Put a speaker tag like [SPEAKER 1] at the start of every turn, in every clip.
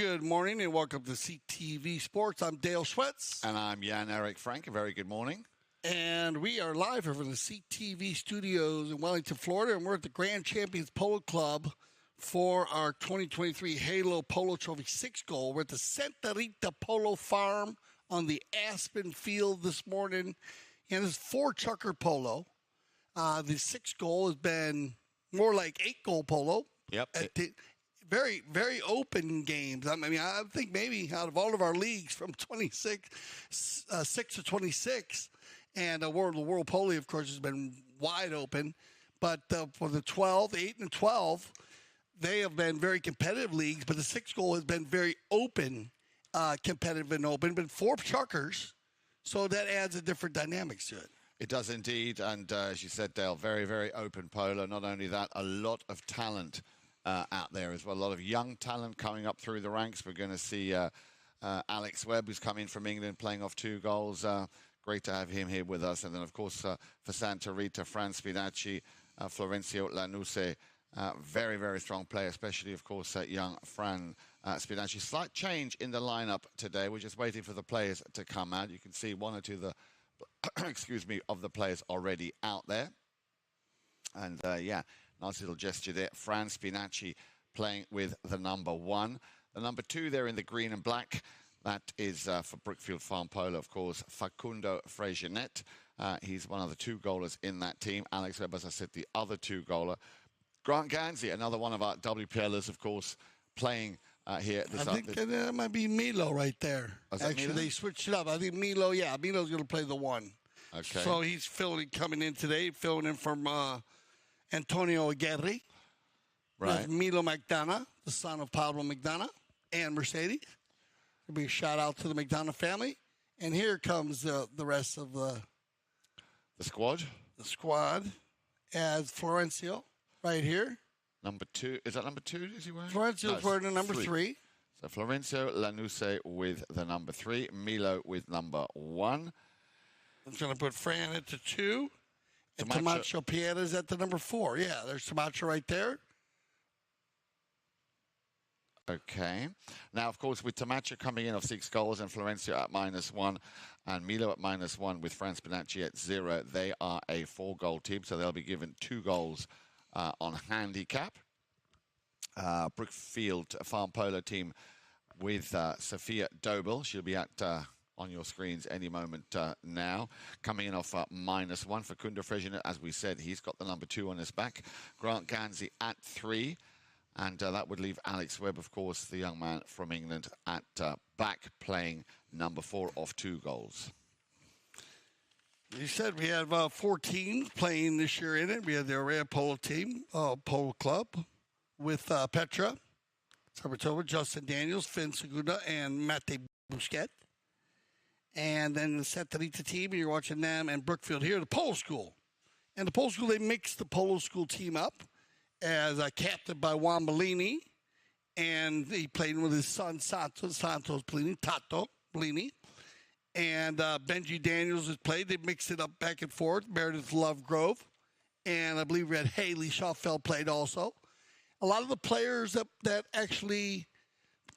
[SPEAKER 1] Good morning and welcome to CTV Sports. I'm Dale Schwetz.
[SPEAKER 2] And I'm Jan-Erik Frank. A very good morning.
[SPEAKER 1] And we are live here from the CTV studios in Wellington, Florida. And we're at the Grand Champions Polo Club for our 2023 Halo Polo Trophy 6 goal. We're at the Santa Rita Polo Farm on the Aspen Field this morning. And it's 4-chucker polo. The 6 goal has been more like 8-goal polo.
[SPEAKER 2] Yep.
[SPEAKER 1] Very, very open games. I mean, I think maybe out of all of our leagues from 6 to 26, and the World Polo, of course, has been wide open. But for the 12, 8 and 12, they have been very competitive leagues. But the 6 goal has been very open, competitive and open. But 4 chuckers, so that adds a different dynamics to it.
[SPEAKER 2] It does indeed. And as you said, Dale, very, very open polo. Not only that, a lot of talent out there as well. A lot of young talent coming up through the ranks. We're going to see Alex Webb, who's come in from England, playing off 2 goals. Great to have him here with us. And then, of course, for Santa Rita, Fran Spinacci, Florencio Lanuse, very, very strong player, especially, of course, young Fran Spinacci. Slight change in the lineup today. We're just waiting for the players to come out. You can see 1 or 2 of the, of the players already out there. And, yeah. Nice little gesture there. Fran Spinacci playing with the number 1. The number 2 there in the green and black, that is for Brookfield Farm Polo, of course, Facundo Freixenet. He's one of the 2 goalers in that team. Alex Webb, as I said, the other 2 goaler. Grant Gansey, another one of our WPLers, of course, playing here.
[SPEAKER 1] I think that might be Milo right there. Actually, Milo? They switched it up. I think Milo, Milo's going to play the 1.
[SPEAKER 2] Okay.
[SPEAKER 1] So he's coming in today, filling in from Antonio Aguirre.
[SPEAKER 2] Right.
[SPEAKER 1] There's Milo McDonough, the son of Pablo McDonough, and Mercedes. There'll be a shout out to the McDonough family. And here comes the rest of the
[SPEAKER 2] squad.
[SPEAKER 1] The squad as Florencio right here.
[SPEAKER 2] Number 2. Is that number 2? Is he wearing?
[SPEAKER 1] Florencio's wearing the number 3.
[SPEAKER 2] So Florencio Lanuse with the number 3. Milo with number 1.
[SPEAKER 1] I'm going to put Fran at the 2. And Tamacho Pieta's at the number 4. Yeah, there's Tamacho right there.
[SPEAKER 2] Okay. Now, of course, with Tamacho coming in of 6 goals and Florencio at -1 and Milo at -1 with Fran Spinacci at 0, they are a 4-goal team, so they'll be given 2 goals on handicap. Brookfield Farm Polo team with Sophia Dobel. She'll be at on your screens any moment now. Coming in off -1 for Facundo Freixenet. As we said, he's got the number 2 on his back. Grant Gansey at 3. And that would leave Alex Webb, of course, the young man from England, at back playing number 4 off 2 goals.
[SPEAKER 1] You said we have 4 teams playing this year in it. We have the Area Polo team, Polo Club, with Petra, Sabatova, Justin Daniels, Finn Segunda, and Mate Busquet. And then the Santa Rita team, you're watching them, and Brookfield here, the Polo School. And the Polo School, they mixed the Polo School team up as captained by Juan Bellini, and he played with his son, Santos Bellini, Tato Bellini. And Benji Daniels has played. They mixed it up back and forth. Meredith Lovegrove. And I believe we had Haley Schaffeld played also. A lot of the players that actually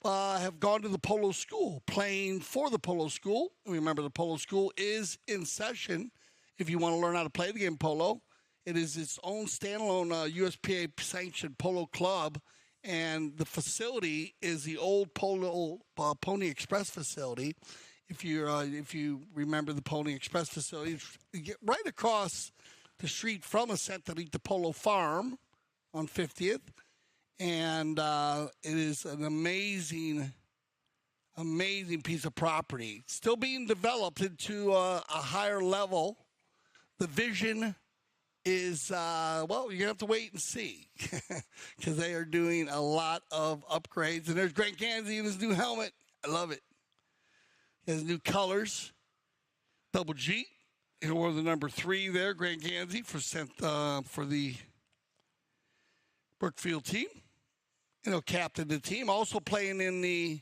[SPEAKER 1] have gone to the Polo School, playing for the Polo School. Remember, the Polo School is in session. If you want to learn how to play the game Polo, it is its own standalone USPA-sanctioned Polo club, and the facility is the old Polo Pony Express facility. If you remember the Pony Express facility, you get right across the street from a Santa Rita Polo farm on 50th. And it is an amazing piece of property. Still being developed into a higher level. The vision is, you're going to have to wait and see. Because they are doing a lot of upgrades. And there's Grant Gansey in his new helmet. I love it. He has new colors. Double G. He wore the number 3 there, Grant Gansey, for the Brookfield team. Captain the team, also playing in the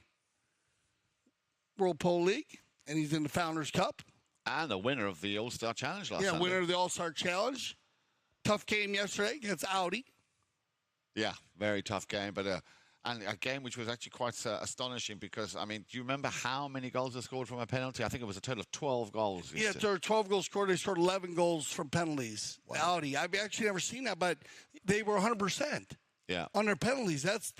[SPEAKER 1] World Polo League, and he's in the Founders Cup.
[SPEAKER 2] And the winner of the All-Star Challenge last Sunday.
[SPEAKER 1] Yeah, winner of the All-Star Challenge. Tough game yesterday against Audi.
[SPEAKER 2] Yeah, very tough game, but and a game which was actually quite astonishing because, I mean, do you remember how many goals were scored from a penalty? I think it was a total of 12 goals.
[SPEAKER 1] Yeah, there were 12 goals scored. They scored 11 goals from penalties.
[SPEAKER 2] Wow.
[SPEAKER 1] Audi. I've actually never seen that, but they were 100%.
[SPEAKER 2] Yeah.
[SPEAKER 1] On their penalties. It's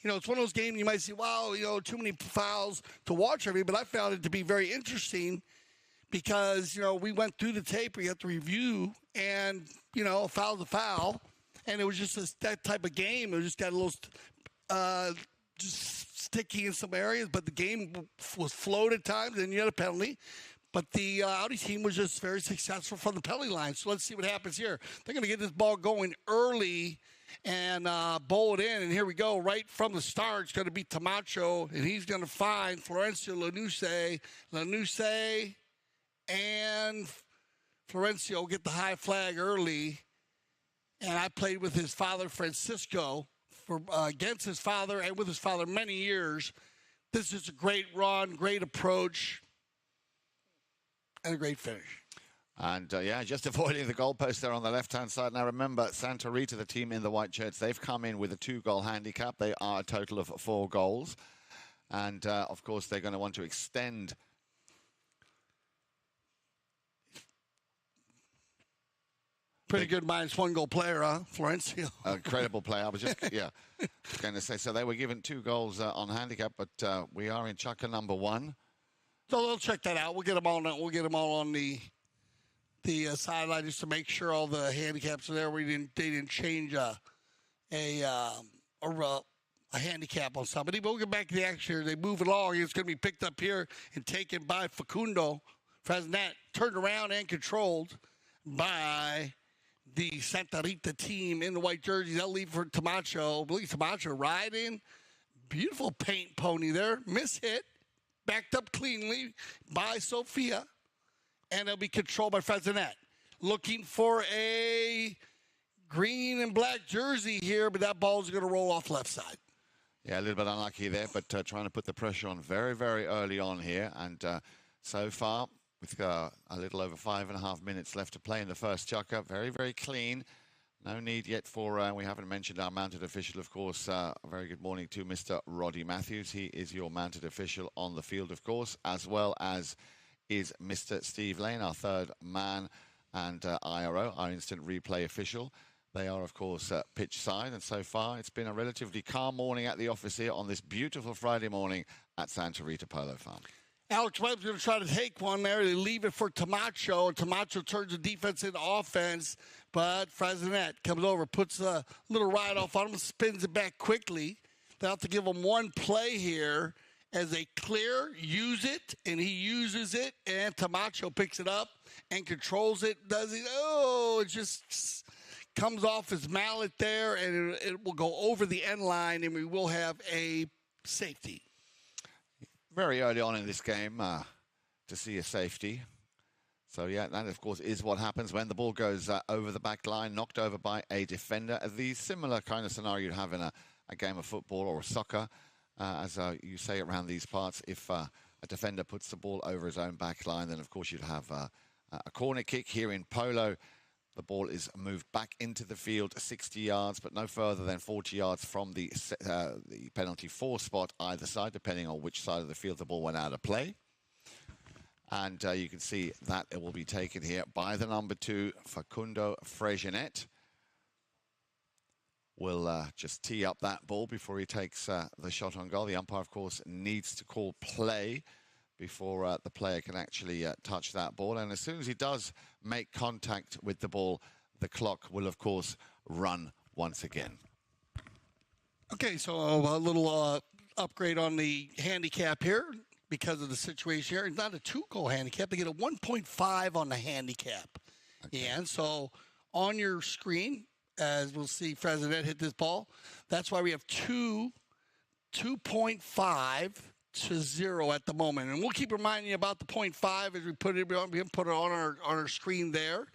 [SPEAKER 1] one of those games you might see, wow, too many fouls to watch every, but I found it to be very interesting because, we went through the tape, we got the review, and, a foul's a foul. And it was just that type of game. It just got a little just sticky in some areas, but the game was flowed at times, and you had a penalty. But the Audi team was just very successful from the penalty line. So let's see what happens here. They're going to get this ball going early and bowl it in. And here we go. Right from the start, it's going to be Tamacho, and he's going to find Florencio Lanuse. Lanuse and Florencio get the high flag early. And I played with his father, Francisco, against his father and with his father many years. This is a great run, great approach, and a great finish.
[SPEAKER 2] And, just avoiding the goalpost there on the left-hand side. Now, remember, Santa Rita, the team in the white shirts, they've come in with a 2-goal handicap. They are a total of 4 goals. And, of course, they're going to want to extend
[SPEAKER 1] Pretty good -1 goal player, huh? Florencio.
[SPEAKER 2] Incredible player. I was just, going to say. So they were given 2 goals on handicap, but we are in chukker number 1.
[SPEAKER 1] So they'll check that out. We'll get them all. We'll get them all on the sideline just to make sure all the handicaps are there. They didn't change a handicap on somebody. But we'll get back to the action here. They move along. It's going to be picked up here and taken by Facundo Fresnet. Turned around and controlled by the Santa Rita team in the white jerseys. They'll leave for Tamacho. I believe Tamacho riding. Beautiful paint pony there. Miss-hit. Backed up cleanly by Sofia. And it'll be controlled by Fresnet. Looking for a green and black jersey here, but that ball's going to roll off left side.
[SPEAKER 2] Yeah, a little bit unlucky there, but trying to put the pressure on very, very early on here. And so far, with a little over 5.5 minutes left to play in the first chukker. Very, very clean. No need yet for, we haven't mentioned our mounted official, of course. A very good morning to Mr. Roddy Matthews. He is your mounted official on the field, of course, as well as is Mr. Steve Lane, our third man, and IRO, our instant replay official. They are, of course, pitch side, and so far it's been a relatively calm morning at the office here on this beautiful Friday morning at Santa Rita Polo Farm.
[SPEAKER 1] Alex Webb's going to try to take one there. They leave it for Tamacho. Tamacho turns the defense into offense, but Fresnet comes over, puts a little ride off on him, spins it back quickly. They'll have to give him one play here as they clear, use it, and he uses it, and Tamacho picks it up and controls it. Does he? Oh, it just comes off his mallet there, and it will go over the end line, and we will have a safety.
[SPEAKER 2] Very early on in this game to see a safety. So, that, of course, is what happens when the ball goes over the back line, knocked over by a defender. The similar kind of scenario you'd have in a game of football or soccer, as you say around these parts. If a defender puts the ball over his own back line, then, of course, you'd have a corner kick. Here in Polo, the ball is moved back into the field 60 yards, but no further than 40 yards from the penalty 4 spot either side, depending on which side of the field the ball went out of play. And you can see that it will be taken here by the number 2, Facundo Fresnet. Will just tee up that ball before he takes the shot on goal. The umpire, of course, needs to call play before the player can actually touch that ball. And as soon as he does make contact with the ball, the clock will, of course, run once again.
[SPEAKER 1] Okay, so a little upgrade on the handicap here because of the situation here. It's not a 2-goal handicap. They get a 1.5 on the handicap. Okay. And so on your screen, as we'll see Fresnet hit this ball, that's why we have 2.5 to 0 at the moment. And we'll keep reminding you about the 0.5 as we put it on our screen there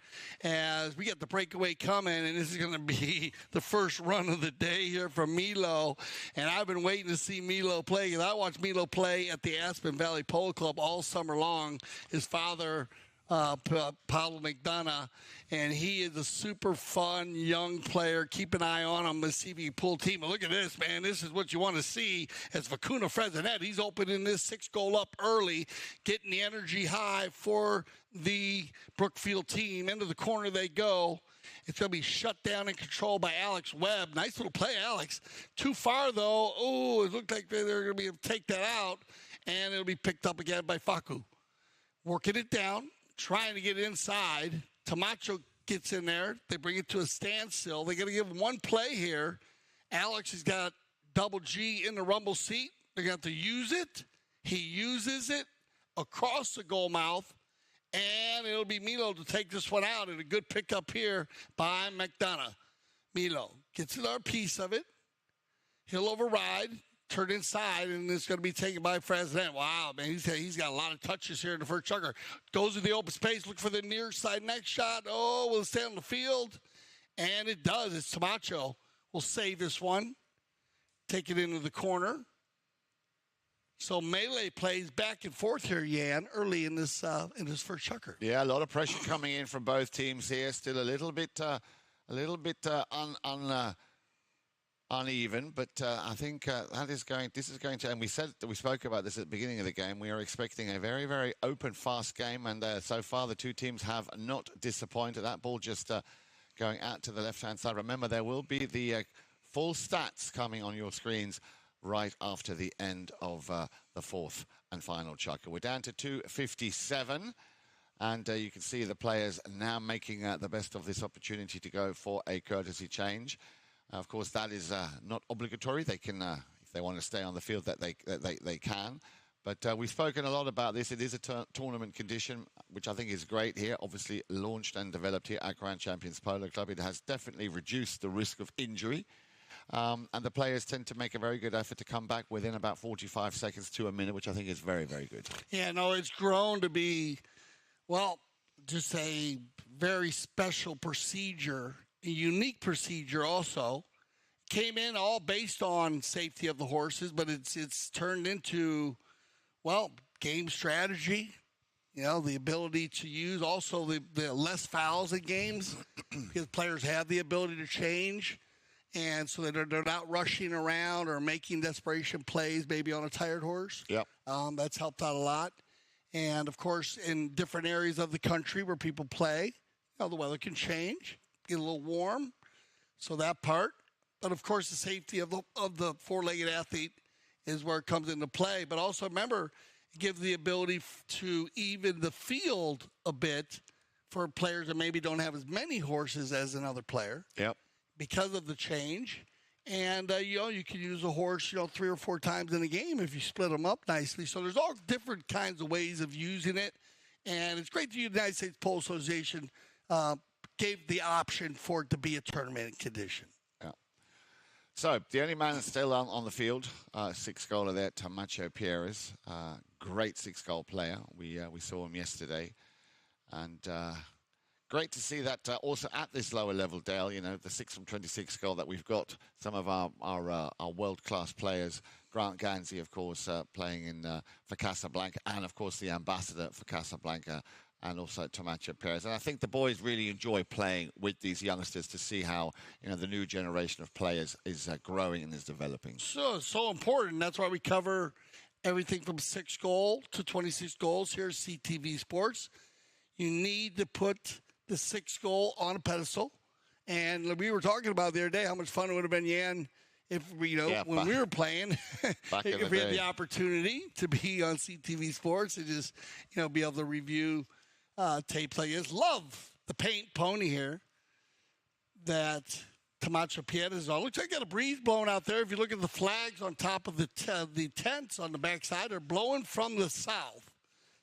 [SPEAKER 1] as we get the breakaway coming, and this is going to be the first run of the day here from Milo. And I've been waiting to see Milo play because I watched Milo play at the Aspen Valley Polo Club all summer long. His father Polo McDonough, and he is a super fun young player. Keep an eye on him. Let's see if he can pull team. But look at this, man. This is what you want to see as Vicuna Fresonet. He's opening this 6-goal up early, getting the energy high for the Brookfield team. Into the corner they go. It's going to be shut down and controlled by Alex Webb. Nice little play, Alex. Too far, though. Oh, it looked like they're going to be able to take that out, and it'll be picked up again by Faku. Working it down, trying to get inside. Tamacho gets in there. They bring it to a standstill. They're going to give one play here. Alex has got double G in the rumble seat. They're going to have to use it. He uses it across the goal mouth. And it'll be Milo to take this one out. And a good pickup here by McDonough. Milo gets another piece of it. He'll override, turn inside, and it's going to be taken by Fresonet. Wow, man, he's got a lot of touches here in the first chugger. Goes to the open space, look for the near side next shot. Oh, will it stay on the field? And it does. It's Tamacho. Will save this one. Take it into the corner. So melee plays back and forth here, Yan, early in this first chucker.
[SPEAKER 2] Yeah, a lot of pressure coming in from both teams here. Still a little bit uneven, but I think this is going to, and we spoke about this at the beginning of the game. We are expecting a very, very open, fast game, and so far the two teams have not disappointed. That ball just going out to the left-hand side. Remember, there will be the full stats coming on your screens right after the end of the fourth and final chucker. We're down to 2:57, and you can see the players now making the best of this opportunity to go for a courtesy change. Of course, that is not obligatory. They can, if they want to stay on the field, that they can. But we've spoken a lot about this. It is a tournament condition, which I think is great here. Obviously launched and developed here at Grand Champions Polo Club. It has definitely reduced the risk of injury. And the players tend to make a very good effort to come back within about 45 seconds to a minute, which I think is very, very good.
[SPEAKER 1] Yeah, no, it's grown to be, well, just a very special procedure, a unique procedure also. Came in all based on safety of the horses, but it's turned into, well, game strategy. You know, the ability to use also the less fouls in games because players have the ability to change. And so they're not rushing around or making desperation plays maybe on a tired horse.
[SPEAKER 2] Yep.
[SPEAKER 1] That's helped out a lot. And, of course, in different areas of the country where people play, you know, the weather can change, get a little warm. So that part. But, of course, the safety of the four-legged athlete is where it comes into play. But also, remember, it gives the ability to even the field a bit for players that maybe don't have as many horses as another player.
[SPEAKER 2] Yep. Because
[SPEAKER 1] of the change. And, you know, you can use a horse, you know, 3 or 4 times in a game if you split them up nicely. So there's all different kinds of ways of using it. And it's great the United States Polo Association gave the option for it to be a tournament condition.
[SPEAKER 2] Yeah. So the only man that's still on the field, 6-goaler there, Tamacho Pierres. Great 6-goal player. We saw him yesterday. And great to see that also at this lower level, Dale, you know, the 6 from 26 goal that we've got some of our world-class players. Grant Ganzi, of course, playing for Casablanca, and, of course, the ambassador for Casablanca, and also Tamacho Pierres. And I think the boys really enjoy playing with these youngsters to see how, you know, the new generation of players is growing and is developing.
[SPEAKER 1] So important. That's why we cover everything from 6 goal to 26 goals here at CTV Sports. You need to put the 6 goal on a pedestal. And we were talking about the other day how much fun it would have been, Yan, if we, when we were playing, if we had the opportunity to be on CTV Sports and just, you know, be able to review tapes like this. Love the paint pony here that Tamacho Pierres is on. Looks like got a breeze blowing out there. If you look at the flags on top of the tents on the backside, they're blowing from the south.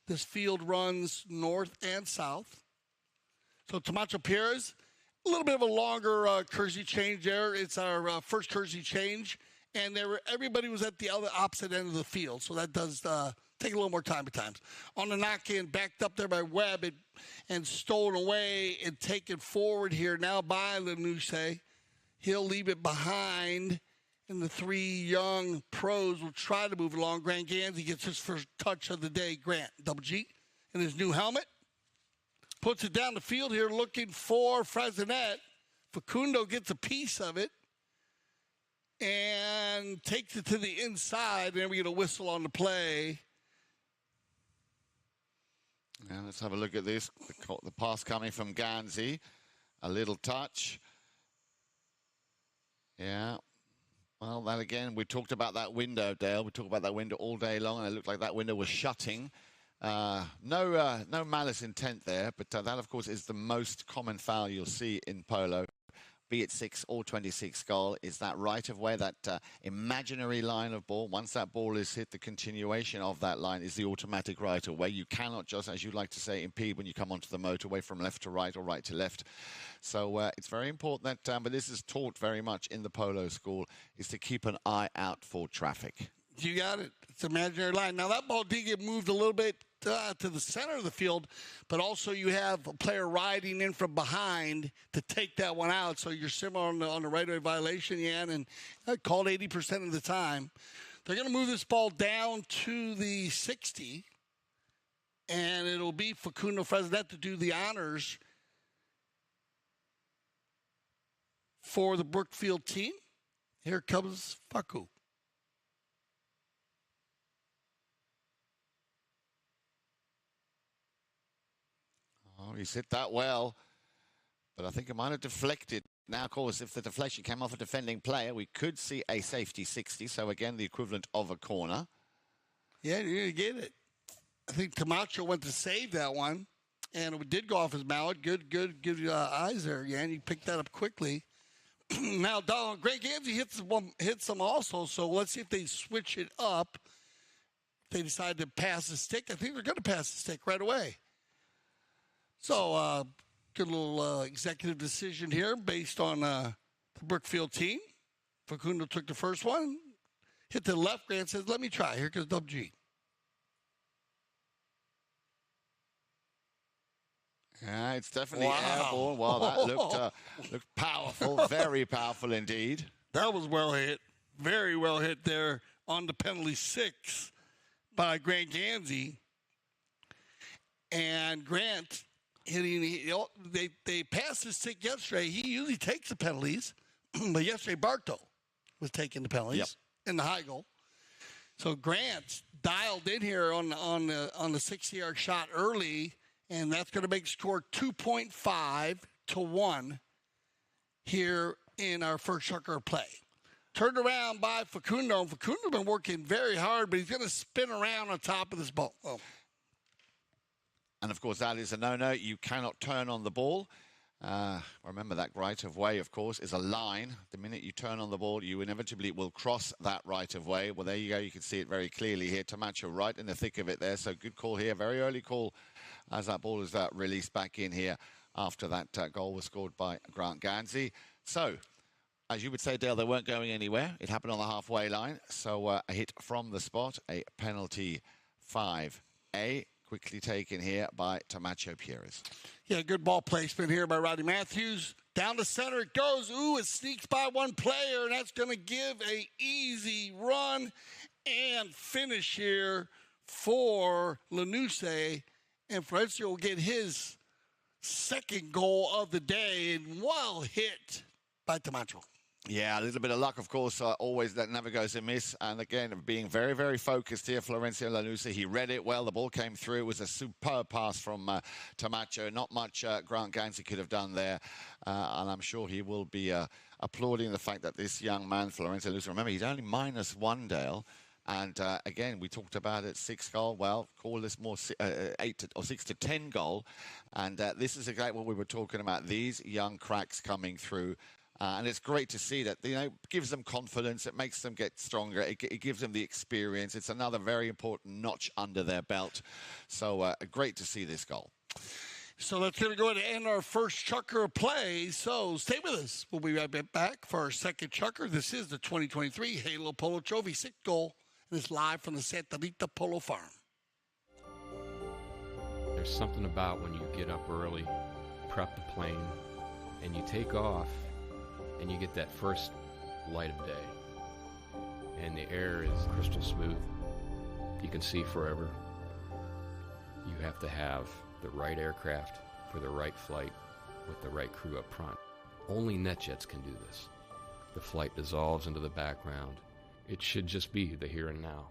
[SPEAKER 1] This field runs north and south. So Tamacho Pierres, a little bit of a longer jersey change there. It's our first jersey change, and everybody was at the opposite end of the field, so that does take a little more time at times. On the knock-in, backed up there by Webb and stolen away and taken forward here now by Lanuse. He'll leave it behind, and the 3 young pros will try to move along. Grant Ganzi gets his first touch of the day. Grant, double G, in his new helmet. Puts it down the field here looking for Fresinet. Facundo gets a piece of it and takes it to the inside. And we get a whistle on the play.
[SPEAKER 2] Yeah, let's have a look at this. The pass coming from Ganzi. A little touch. Yeah. Well, that again, we talked about that window, Dale. We talked about that window all day long, and it looked like that window was shutting. No malice intent there, but that, of course, is the most common foul you'll see in polo, be it 6 or 26 goal, is that right-of-way, that imaginary line of ball. Once that ball is hit, the continuation of that line is the automatic right-of-way. You cannot just, as you like to say, impede when you come onto the motorway from left to right or right to left. So it's very important that, but this is taught very much in the polo school, is to keep an eye out for traffic.
[SPEAKER 1] You got it. It's imaginary line. Now, that ball did get moved a little bit to the center of the field, but also you have a player riding in from behind to take that one out. So you're similar on the right-of-way violation, yeah, and called 80% of the time. They're going to move this ball down to the 60, and it'll be Facundo Fresinet to do the honors for the Brookfield team. Here comes Facu.
[SPEAKER 2] Oh, he's hit that well, but I think it might have deflected. Now, of course, if the deflection came off a defending player, we could see a safety 60. So, again, the equivalent of a corner.
[SPEAKER 1] Yeah, you're going to get it. I think Camacho went to save that one, and it did go off his mallet. Good eyes there, yeah, and he picked that up quickly. Now, Greg Gamsey hits them also, so let's see if they switch it up. If they decide to pass the stick, I think they're going to pass the stick right away. So, good little executive decision here based on the Brookfield team. Facundo took the first one, hit to the left. Grant says, let me try. Here goes Dub G.
[SPEAKER 2] Yeah, it's definitely airborne. Wow, that looked powerful, very powerful indeed.
[SPEAKER 1] That was well hit. Very well hit there on the penalty 6 by Grant Ganzi. And Grant hitting, they passed his stick yesterday. He usually takes the penalties, but yesterday Barto was taking the penalties in the high goal. So Grant dialed in here on the 60-yard shot early, and that's going to make the score 2.5 to 1 here in our first chucker play. Turned around by Facundo. Facundo's been working very hard, but he's going to spin around on top of this ball. Oh.
[SPEAKER 2] And, of course, that is a no-no. You cannot turn on the ball. Remember, that right-of-way, of course, is a line. The minute you turn on the ball, you inevitably will cross that right-of-way. Well, there you go. You can see it very clearly here. Tamacho right in the thick of it there. So good call here. Very early call as that ball is released back in here after that goal was scored by Grant Ganzi. So, as you would say, Dale, they weren't going anywhere. It happened on the halfway line. So a hit from the spot, a penalty 5A. Quickly taken here by Tamacho Pierres.
[SPEAKER 1] Yeah, good ball placement here by Roddy Matthews. Down the center it goes. Ooh, it sneaks by one player, and that's going to give a easy run and finish here for Lanuse. And Florencio will get his second goal of the day, and well hit by Tamacho.
[SPEAKER 2] Yeah, a little bit of luck, of course, always that never goes amiss. And again, being very, very focused here, Florencio Lanusa, he read it well. The ball came through. It was a superb pass from Tamacho. Not much Grant Ganzi could have done there. And I'm sure he will be applauding the fact that this young man, Florencio Lanusa, remember, he's only -1, Dale. And again, we talked about it, 6 goal. Well, call this more 8 or 6 to 10 goal. And this is exactly what we were talking about. These young cracks coming through. And it's great to see that, gives them confidence. It makes them get stronger. It gives them the experience. It's another very important notch under their belt. So great to see this goal.
[SPEAKER 1] So that's going to go ahead and end our first chucker play. So stay with us. We'll be right back for our second chucker. This is the 2023 Halo Polo Trophy 6th goal. And it's live from the Santa Rita Polo Farm.
[SPEAKER 3] There's something about when you get up early, prep the plane, and you take off. And you get that first light of day. And the air is crystal smooth. You can see forever. You have to have the right aircraft for the right flight with the right crew up front. Only NetJets can do this. The flight dissolves into the background. It should just be the here and now.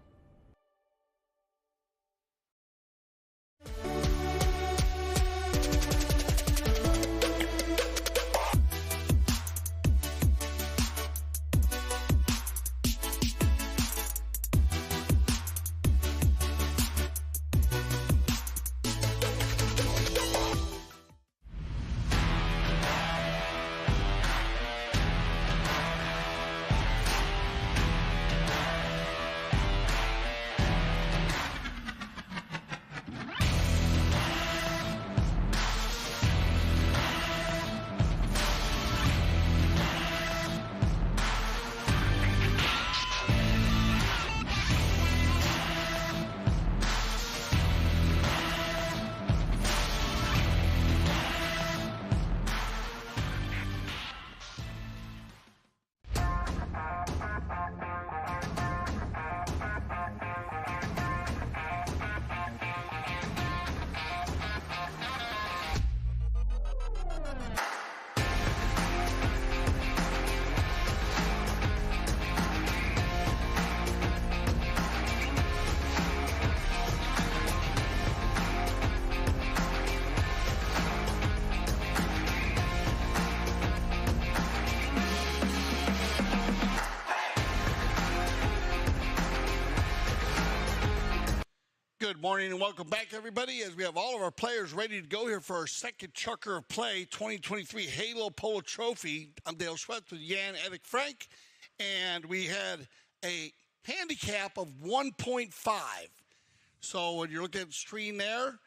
[SPEAKER 1] Good morning and welcome back, everybody, as we have all of our players ready to go here for our second Chucker of Play 2023 Halo Polo Trophy. I'm Dale Schwetz with Jan Edik Frank, and we had a handicap of 1.5. So when you're looking at the screen there,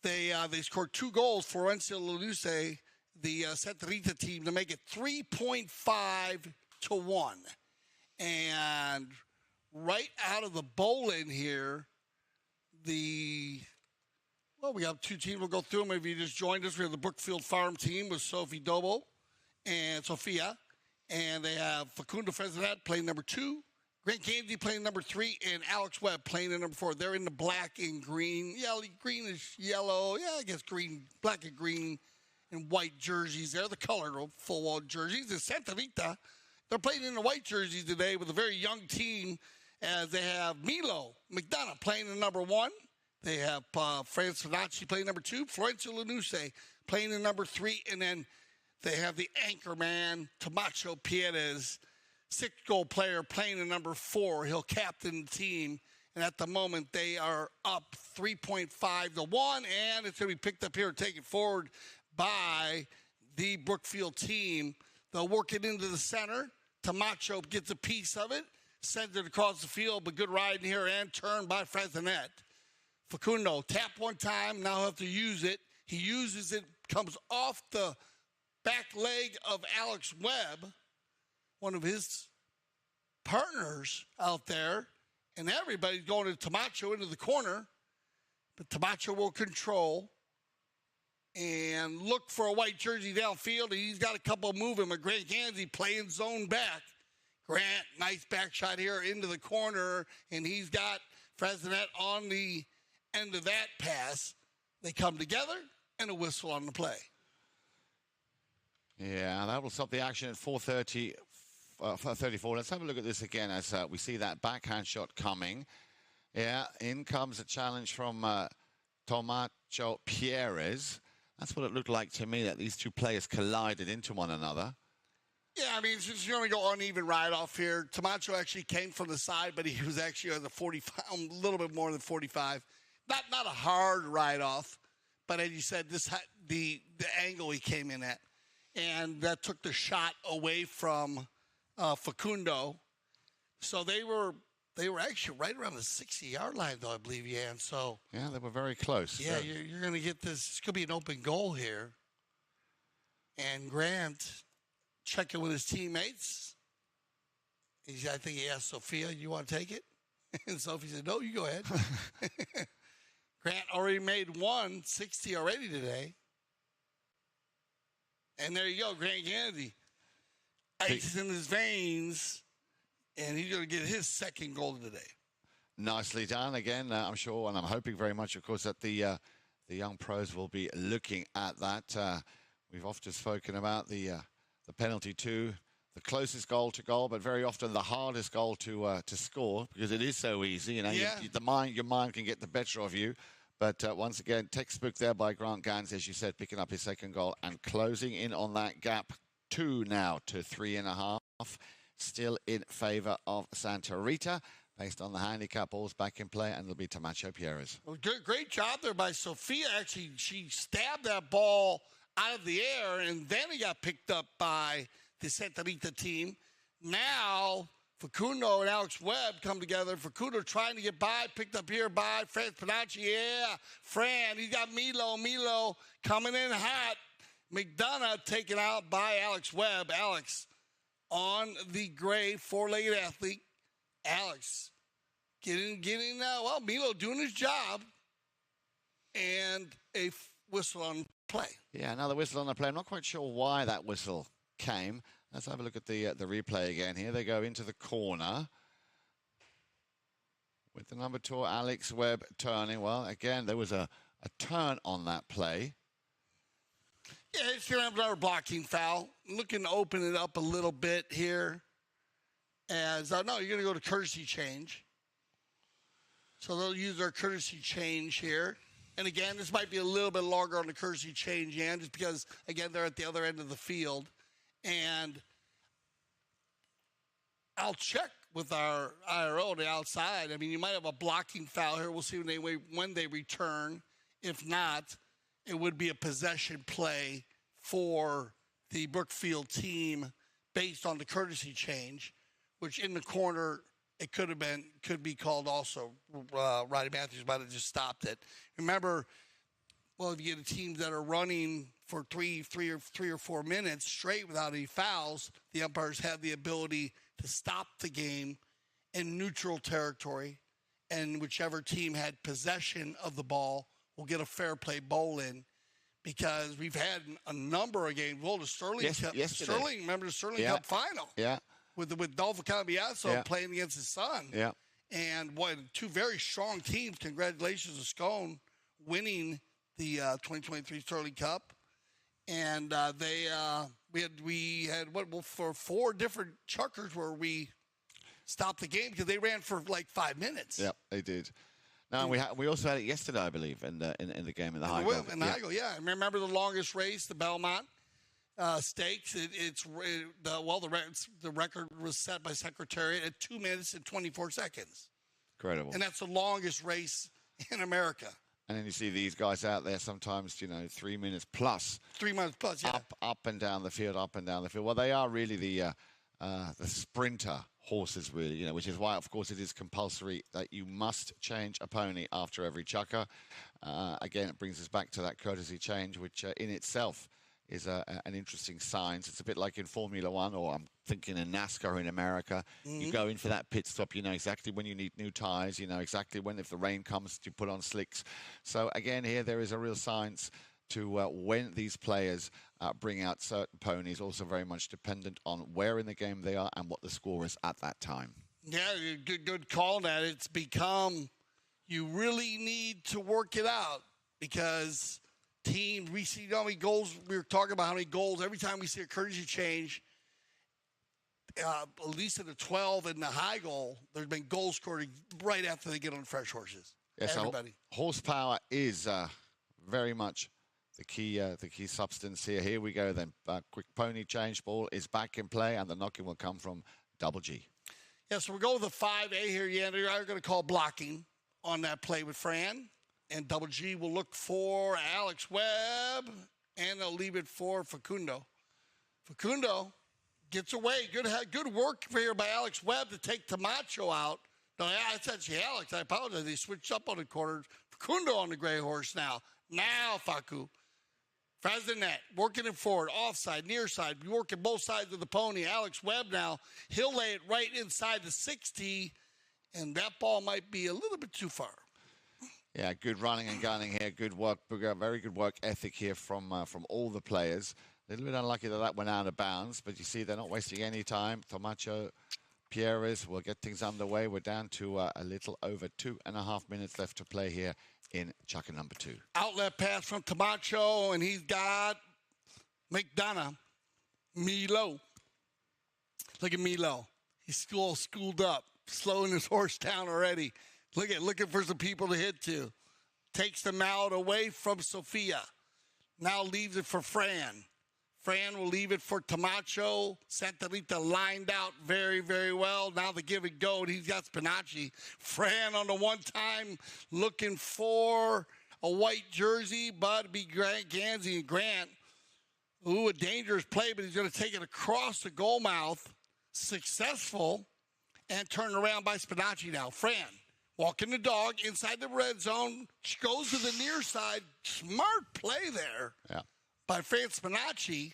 [SPEAKER 1] they scored 2 goals for Florencio Lanuse, the Santa Rita team, to make it 3.5 to 1. And right out of the bowl-in here, we have 2 teams. We'll go through them. If you just joined us, we have the Brookfield Farm team with Sophie Dobo and Sophia. And they have Facundo Fresanet playing number 2, Grant Gandy playing number 3, and Alex Webb playing in number 4. They're in the black and green. Yeah, greenish yellow. Yeah, I guess green, black and green and white jerseys. They're the colored full-wall jerseys. And Santa Rita, they're playing in the white jerseys today with a very young team, as they have Milo McDonough playing in number 1. They have Franz Finacci playing number 2. Florencio Lanuse playing in number 3. And then they have the anchor man, Tomacho Pierez, 6-goal player, playing in number 4. He'll captain the team. And at the moment, they are up 3.5 to 1. And it's going to be picked up here and taken forward by the Brookfield team. They'll work it into the center. Tomacho gets a piece of it. Sends it across the field, but good ride in here and turn by Fresanet. Facundo, tap one time, now he'll have to use it. He uses it, comes off the back leg of Alex Webb, one of his partners out there, and everybody's going to Tomacho into the corner, but Tomacho will control and look for a white jersey downfield, and he's got a couple of moving. Grant Gansey playing zone back. Grant, nice back shot here into the corner, and he's got Fresanet on the end of that pass. They come together, and a whistle on the play.
[SPEAKER 2] Yeah, that will stop the action at 4:34. Let's have a look at this again as we see that backhand shot coming. Yeah, in comes a challenge from Tomacho Pierez. That's what it looked like to me, that these 2 players collided into one another.
[SPEAKER 1] Yeah, I mean, since you're going to go uneven ride off here, Tomacho actually came from the side, but he was actually on the 45, a little bit more than 45. Not a hard ride off, but as you said, the angle he came in at, and that took the shot away from Facundo. So they were actually right around the 60-yard line, though, I believe, Jan. So
[SPEAKER 2] yeah, they were very close.
[SPEAKER 1] Yeah, you're going to get this. It's going to be an open goal here, and Grant checking with his teammates. I think he asked Sophia, "You want to take it?" And Sophie said, "No, you go ahead." Grant already made 160 already today. And there you go, Grant Kennedy. Ice in his veins, and he's going to get his second goal today.
[SPEAKER 2] Nicely done again. I'm sure, and I'm hoping very much, of course, that the the young pros will be looking at that. We've often spoken about the penalty too. The closest goal to goal, but very often the hardest goal to score because it is so easy. You know,
[SPEAKER 1] Yeah.
[SPEAKER 2] your mind can get the better of you. But once again, textbook there by Grant Gans, as you said, picking up his second goal and closing in on that gap. 2 now to 3.5. Still in favour of Santa Rita, based on the handicap balls back in play, and it'll be Camacho Pierres.
[SPEAKER 1] Well, great job there by Sophia. Actually, she stabbed that ball out of the air, and then it got picked up by the Santa Rita team. Now, Facundo and Alex Webb come together. Facundo trying to get by, picked up here by Fran Spinacci. Yeah, Fran, he got Milo. Milo coming in hot. McDonough taken out by Alex Webb. Alex on the gray, four-legged athlete. Alex getting well, Milo doing his job. And a whistle on play.
[SPEAKER 2] Yeah, another whistle on the play. I'm not quite sure why that whistle came. Let's have a look at the replay again here. They go into the corner with the number 2, Alex Webb, turning. Well, again, there was a turn on that play.
[SPEAKER 1] Yeah, it's going to have another blocking foul. Looking to open it up a little bit here. As, no, you're going to go to courtesy change. So they'll use their courtesy change here. And again, this might be a little bit longer on the courtesy change end just because, again, they're at the other end of the field. And I'll check with our IRO on the outside. I mean, you might have a blocking foul here. We'll see when they return. If not, it would be a possession play for the Brookfield team based on the courtesy change, which in the corner it could be called also. Roddy Matthews might have just stopped it. Remember, well, if you get teams that are running for three or 4 minutes straight without any fouls, the umpires have the ability to stop the game in neutral territory, and whichever team had possession of the ball will get a fair play bowl in. Because we've had a number of games. Well, the Sterling Cup.
[SPEAKER 2] Yesterday.
[SPEAKER 1] Remember the Sterling Cup final?
[SPEAKER 2] Yeah.
[SPEAKER 1] With Dolph Cambiasso playing against his son.
[SPEAKER 2] Yeah.
[SPEAKER 1] And what, 2 very strong teams. Congratulations to Scone winning the 2023 Sterling Cup. And we had for 4 different chuckers where we stopped the game because they ran for like 5 minutes.
[SPEAKER 2] Yep, they did. No, we also had it yesterday, I believe, in the game in the high goal.
[SPEAKER 1] In the high goal, yeah. Remember the longest race, the Belmont Stakes? The record was set by Secretariat at 2 minutes and 24 seconds.
[SPEAKER 2] Incredible.
[SPEAKER 1] And that's the longest race in America.
[SPEAKER 2] And then you see these guys out there sometimes, 3 minutes plus.
[SPEAKER 1] 3 minutes plus, yeah.
[SPEAKER 2] Up and down the field, up and down the field. Well, they are really the sprinter horses, really, which is why, of course, it is compulsory that you must change a pony after every chukker. Again, it brings us back to that courtesy change, which in itself is an interesting science. It's a bit like in Formula One, or I'm thinking in NASCAR in America. Mm-hmm. You go in for that pit stop, you know exactly when you need new tyres, you know exactly when, if the rain comes, you put on slicks. So, again, here there is a real science to when these players bring out certain ponies, also very much dependent on where in the game they are and what the score is at that time.
[SPEAKER 1] Yeah, good call on that. It's become, you really need to work it out because teams, we see how many goals, we were talking about how many goals, every time we see a courtesy change, at least in the 12 and the high goal, there's been goals scored right after they get on fresh horses.
[SPEAKER 2] Yes,
[SPEAKER 1] everybody.
[SPEAKER 2] So horsepower is very much the key substance here. Here we go then. Quick pony change, ball is back in play, and the knocking will come from Double G.
[SPEAKER 1] Yeah, so we'll go with the 5A here. Yeah, they're going to call blocking on that play with Fran. And Double G will look for Alex Webb, and they'll leave it for Facundo. Facundo gets away. Good work here by Alex Webb to take Camacho out. No, it's actually Alex. I apologize. They switched up on the corner. Facundo on the gray horse now. Now, Facu. Fraz the net, working it forward, offside, near side, working both sides of the pony. Alex Webb now, he'll lay it right inside the 60, and that ball might be a little bit too far.
[SPEAKER 2] Yeah, good running and gunning here. Good work, very good work ethic here from all the players. A little bit unlucky that went out of bounds, but you see they're not wasting any time. Camacho Pierres will get things underway. We're down to a little over 2.5 minutes left to play here in chukka number 2.
[SPEAKER 1] Outlet pass from Tamacho, and he's got McDonough. Milo. Look at Milo. He's all schooled up, slowing his horse down already. Looking for some people to hit to. Takes the mallet away from Sofia. Now leaves it for Fran. Fran will leave it for Tamacho. Santa Rita lined out very, very well. Now the give and go, and he's got Spinacci. Fran on the one time looking for a white jersey, but it'd be Gansey and Grant. Ooh, a dangerous play, but he's going to take it across the goal mouth. Successful, and turned around by Spinacci now. Fran, walking the dog inside the red zone. She goes to the near side. Smart play there.
[SPEAKER 2] Yeah.
[SPEAKER 1] By Fran Spinacci.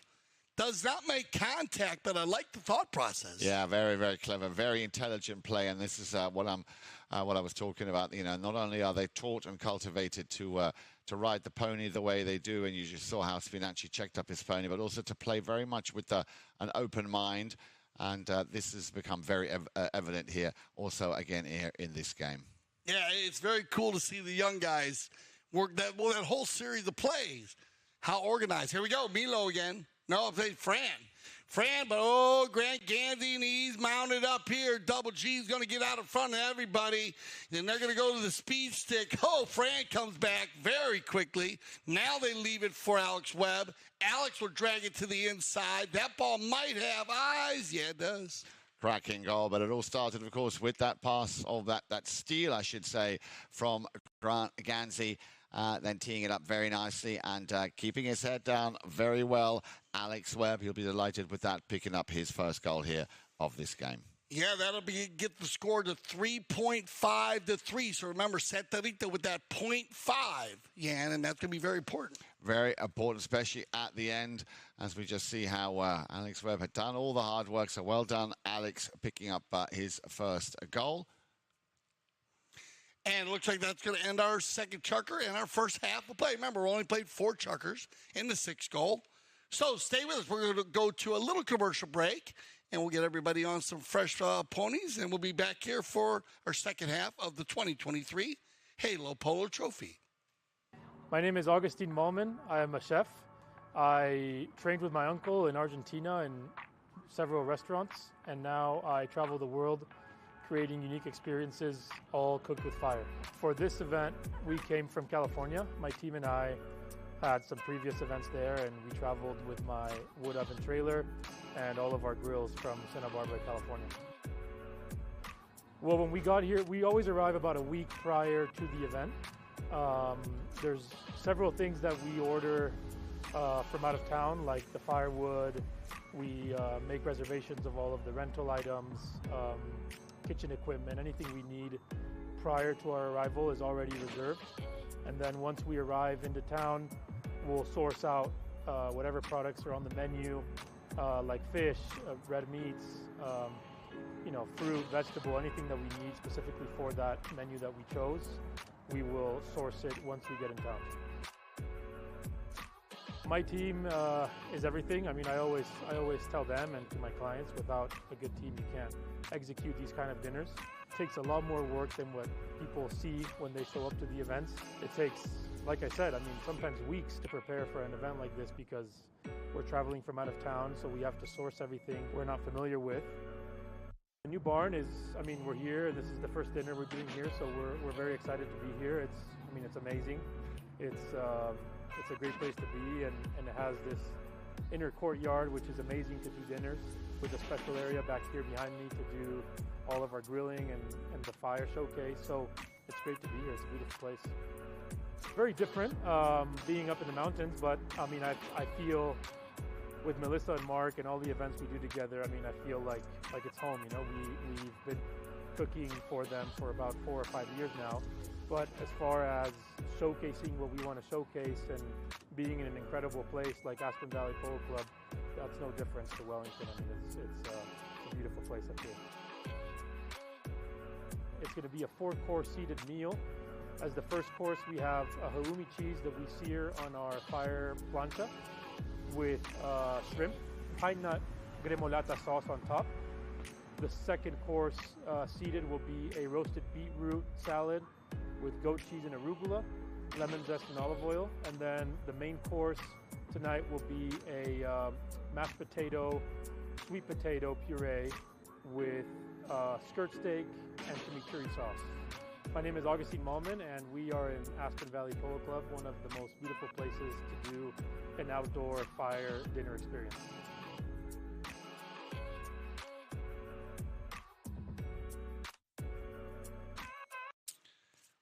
[SPEAKER 1] Does not make contact, but I like the thought process.
[SPEAKER 2] Yeah, very, very clever, very intelligent play, and this is what I was talking about. You know, not only are they taught and cultivated to ride the pony the way they do, and you just saw how Spinacci checked up his pony, but also to play very much with an open mind, and this has become very evident here. Also, again, here in this game.
[SPEAKER 1] Yeah, it's very cool to see the young guys work that whole series of plays. How organized. Here we go. Milo again. No, I'm saying Fran, but Grant Gansey, and he's mounted up here. Double G's going to get out in front of everybody. Then they're going to go to the speed stick. Fran comes back very quickly. Now they leave it for Alex Webb. Alex will drag it to the inside. That ball might have eyes. Yeah, it does.
[SPEAKER 2] Cracking goal, but it all started, of course, with that pass, or that steal, I should say, from Grant Gansey. Then teeing it up very nicely and keeping his head down very well. Alex Webb, he'll be delighted with that, picking up his first goal here of this game.
[SPEAKER 1] Yeah, that'll get the score to 3.5 to 3. So remember, Santa Rita with that 0.5, Jan, and that's going to be very important.
[SPEAKER 2] Very important, especially at the end, as we just see how Alex Webb had done all the hard work. So well done, Alex, picking up his first goal.
[SPEAKER 1] And it looks like that's going to end our second chukker and our first half of play. Remember, we only played 4 chukkers in the 6th goal. So stay with us. We're going to go to a little commercial break, and we'll get everybody on some fresh ponies, and we'll be back here for our second half of the 2023 Halo Polo Trophy.
[SPEAKER 4] My name is Augustine Malman. I am a chef. I trained with my uncle in Argentina in several restaurants, and now I travel the world creating unique experiences, all cooked with fire. For this event, we came from California. My team and I had some previous events there, and we traveled with my wood oven trailer and all of our grills from Santa Barbara, California. Well, when we got here, we always arrive about a week prior to the event. There's several things that we order from out of town, like the firewood. We make reservations of all of the rental items, kitchen equipment, anything we need prior to our arrival is already reserved. And then once we arrive into town, we'll source out whatever products are on the menu, like fish, red meats, fruit, vegetable, anything that we need specifically for that menu that we chose. We will source it once we get in town. My team is everything. I mean, I always tell them and to my clients, without a good team, you can't execute these kind of dinners. It takes a lot more work than what people see when they show up to the events. It takes, like I said, sometimes weeks to prepare for an event like this because we're traveling from out of town, so we have to source everything we're not familiar with. The new barn is, we're here. This is the first dinner we're doing here, so we're very excited to be here. It's amazing. It's a great place to be, and it has this inner courtyard, which is amazing to do dinners, with a special area back here behind me to do all of our grilling and the fire showcase. So it's great to be here. It's a beautiful place. It's very different being up in the mountains, but I feel with Melissa and Mark and all the events we do together, I feel like it's home. We've been cooking for them for about 4 or 5 years now. But as far as showcasing what we want to showcase and being in an incredible place like Aspen Valley Polo Club, that's no difference to Wellington. It's a beautiful place up here. It's going to be a 4-course seated meal. As the first course, we have a halloumi cheese that we sear on our fire plancha with shrimp, pine nut gremolata sauce on top. The second course seated will be a roasted beetroot salad with goat cheese and arugula, lemon zest and olive oil. And then the main course tonight will be a mashed potato, sweet potato puree with skirt steak and chimichurri sauce. My name is Augustine Malman, and we are in Aspen Valley Polo Club, one of the most beautiful places to do an outdoor fire dinner experience.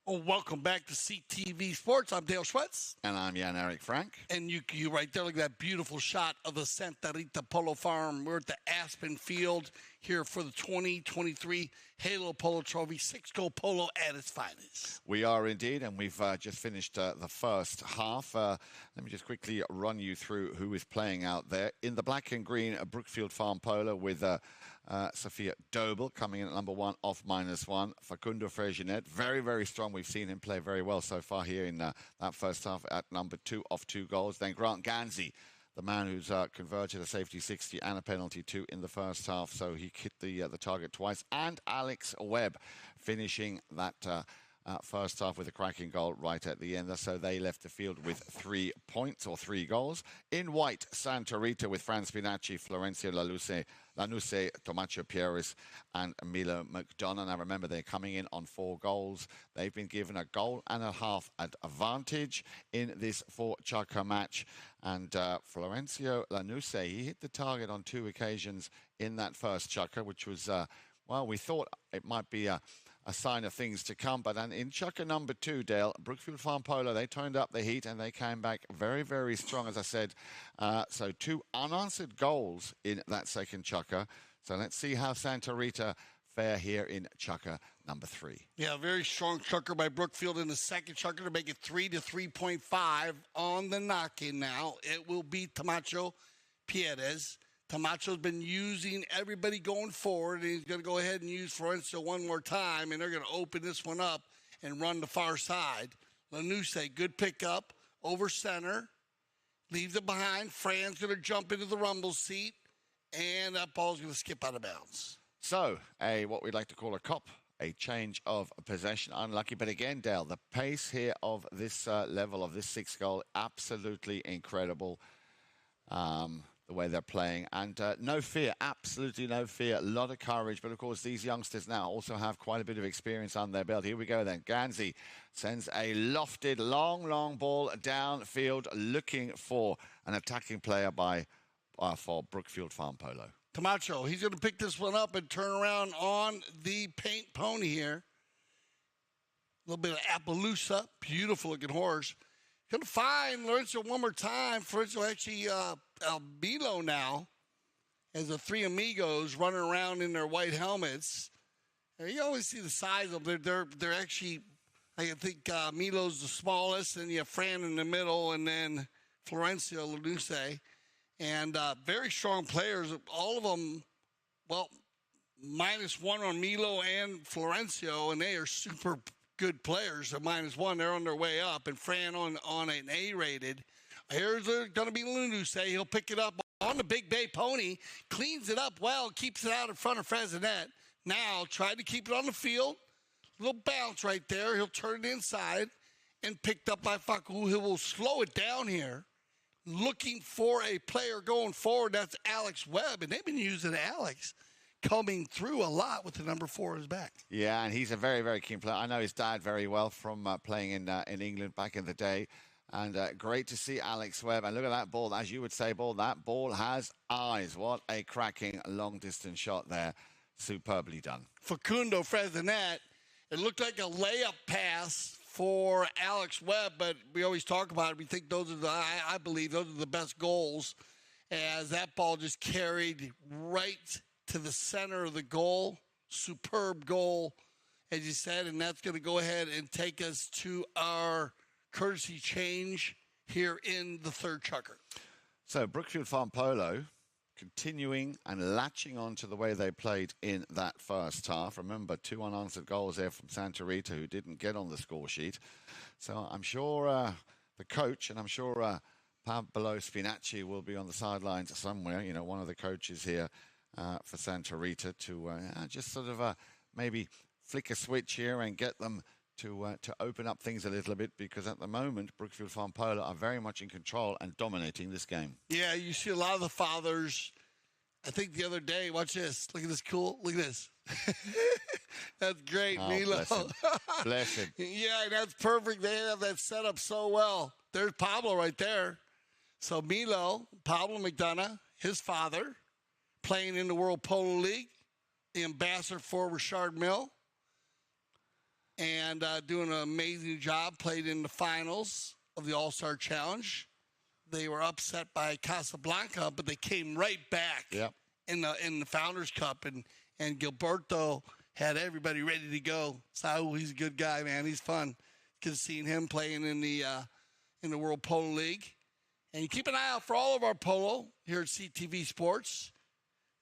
[SPEAKER 1] Well, welcome back to CTV Sports. I'm Dale Schwetz.
[SPEAKER 2] And I'm Jan-Erik Frank.
[SPEAKER 1] And you right there, look at that beautiful shot of the Santa Rita Polo Farm. We're at the Aspen Field here for the 2023 Halo Polo Trophy, 6-Goal Polo at its finest.
[SPEAKER 2] We are indeed, and we've just finished the first half. Let me just quickly run you through who is playing out there. In the black and green, Brookfield Farm Polo with Sophia Dobel coming in at number 1 off -1. Facundo Freginet, very, very strong. We've seen him play very well so far here in that first half at number 2 off 2 goals. Then Grant Ganzi, the man who's converted a safety 60 and a penalty 2 in the first half. So he hit the target twice. And Alex Webb finishing that first half with a cracking goal right at the end. So they left the field with 3 points or 3 goals. In white, Santa Rita with Fran Spinacci, Florencio Lanuse, Tomacio Pieris, and Milo McDonough. Now remember, they're coming in on 4 goals. They've been given a goal and a half advantage in this 4-chukker match. And Florencio Lanuse, he hit the target on 2 occasions in that first chukker, which was, well, we thought it might be a sign of things to come. But in chukker number 2, Dale, Brookfield Farm Polo, they turned up the heat and they came back very, very strong, as I said. So 2 unanswered goals in that second chukker. So let's see how Santa Rita fare here in chukker number 3.
[SPEAKER 1] Yeah, very strong chukker by Brookfield in the second chukker to make it 3 to 3.5 on the knock-in now. It will be Tomacio Pieris. Tamacho's been using everybody going forward, and he's going to go ahead and use Florencio one more time, and they're going to open this one up and run the far side. Lanuse, good pickup over center, leaves it behind. Fran's going to jump into the rumble seat, and that ball's going to skip out of bounds.
[SPEAKER 2] So, what we'd like to call a change of possession. Unlucky, but again, Dale, the pace here of this level of this 6th goal, absolutely incredible. The way they're playing, and no fear, absolutely no fear, a lot of courage. But of course, these youngsters now also have quite a bit of experience on their belt. Here we go then. Ganzi sends a lofted, long ball downfield, looking for an attacking player for Brookfield Farm Polo.
[SPEAKER 1] Tomacio, he's going to pick this one up and turn around on the paint pony here. A little bit of Appaloosa, beautiful looking horse. Going to find Lorenzo one more time. Lorenzo actually Albilo now as the 3 amigos running around in their white helmets. And you always see the size of them. They're actually, I think Milo's the smallest, and you have Fran in the middle, and then Florencio Lanuse. And very strong players. All of them, well, -1 on Milo and Florencio, and they are super good players. At -1, they're on their way up, and Fran on an A-rated. Here's going to be Lanuse. He'll pick it up on the Big Bay Pony, cleans it up well, keeps it out in front of Frezinet. Now tried to keep it on the field. Little bounce right there. He'll turn it inside and picked up by Facu. He will slow it down here. Looking for a player going forward. That's Alex Webb, and they've been using Alex coming through a lot with the number 4 on his back.
[SPEAKER 2] Yeah, and he's a very, very keen player. I know his dad very well from playing in England back in the day. And great to see Alex Webb. And look at that ball. As you would say, that ball has eyes. What a cracking long-distance shot there. Superbly done.
[SPEAKER 1] Facundo Frezinet, it looked like a layup pass for Alex Webb, but we always talk about it. We think those are I believe those are the best goals, as that ball just carried right to the center of the goal. Superb goal, as you said, and that's going to go ahead and take us to our courtesy change here in the 3rd chukker.
[SPEAKER 2] So Brookfield Farm Polo continuing and latching on to the way they played in that first half. Remember, 2 unanswered goals there from Santa Rita, who didn't get on the score sheet. So I'm sure the coach, and I'm sure Pablo Spinacci will be on the sidelines somewhere, one of the coaches here, for Santa Rita to just sort of maybe flick a switch here and get them to open up things a little bit, because at the moment Brookfield Farm Polo are very much in control and dominating this game.
[SPEAKER 1] Yeah, you see a lot of the fathers. I think the other day, watch this. Look at this cool. Look at this. That's great,
[SPEAKER 2] Oh,
[SPEAKER 1] Milo.
[SPEAKER 2] bless him. Bless him.
[SPEAKER 1] Yeah, that's perfect. They have that set up so well. There's Pablo right there. So Milo, Pablo McDonough, his father, playing in the World Polo League, the ambassador for Richard Mille, and doing an amazing job. Played in the finals of the All-Star Challenge. They were upset by Casablanca, but they came right back in the Founders Cup, and Gilberto had everybody ready to go. So he's a good guy, man. He's fun. Good seeing him playing in the World Polo League. And you keep an eye out for all of our polo here at CTV Sports.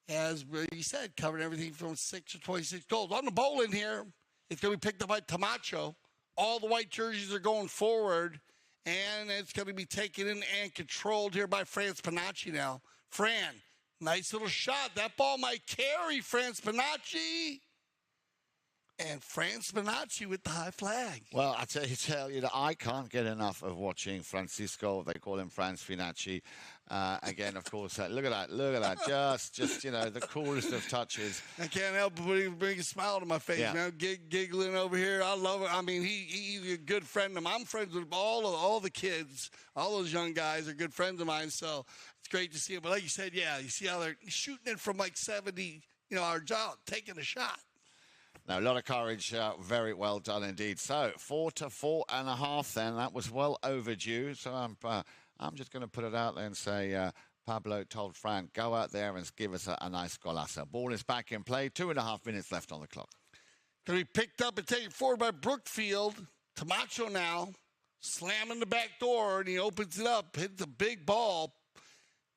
[SPEAKER 1] As you said, covering everything from 6 to 26 goals. On the bowling here, it's going to be picked up by Tamacho. All the white jerseys are going forward, and it's going to be taken in and controlled here by Franz Panacci now. Fran, nice little shot. That ball might carry Franz Panacci. And Franz Panacci with the high flag.
[SPEAKER 2] Well, I tell you that I can't get enough of watching Francisco. They call him Franz Finacci. Again, of course, look at that. Just the coolest of touches.
[SPEAKER 1] I can't help but bring a smile to my face, man. Giggling over here. I love it. I mean, he's a good friend of mine. I'm friends with all the kids. All those young guys are good friends of mine, so it's great to see him. But like you said, you see how they're shooting it from like 70, yards out, taking a shot.
[SPEAKER 2] Now, a lot of courage, very well done indeed. So, 4 to 4.5 then. That was well overdue. So I'm just going to put it out there and say Pablo told Fran, go out there and give us a nice golazo. Ball is back in play. 2.5 minutes left on the clock.
[SPEAKER 1] Going to be picked up and taken forward by Brookfield. Tamacho now slamming the back door, and he opens it up, hits a big ball.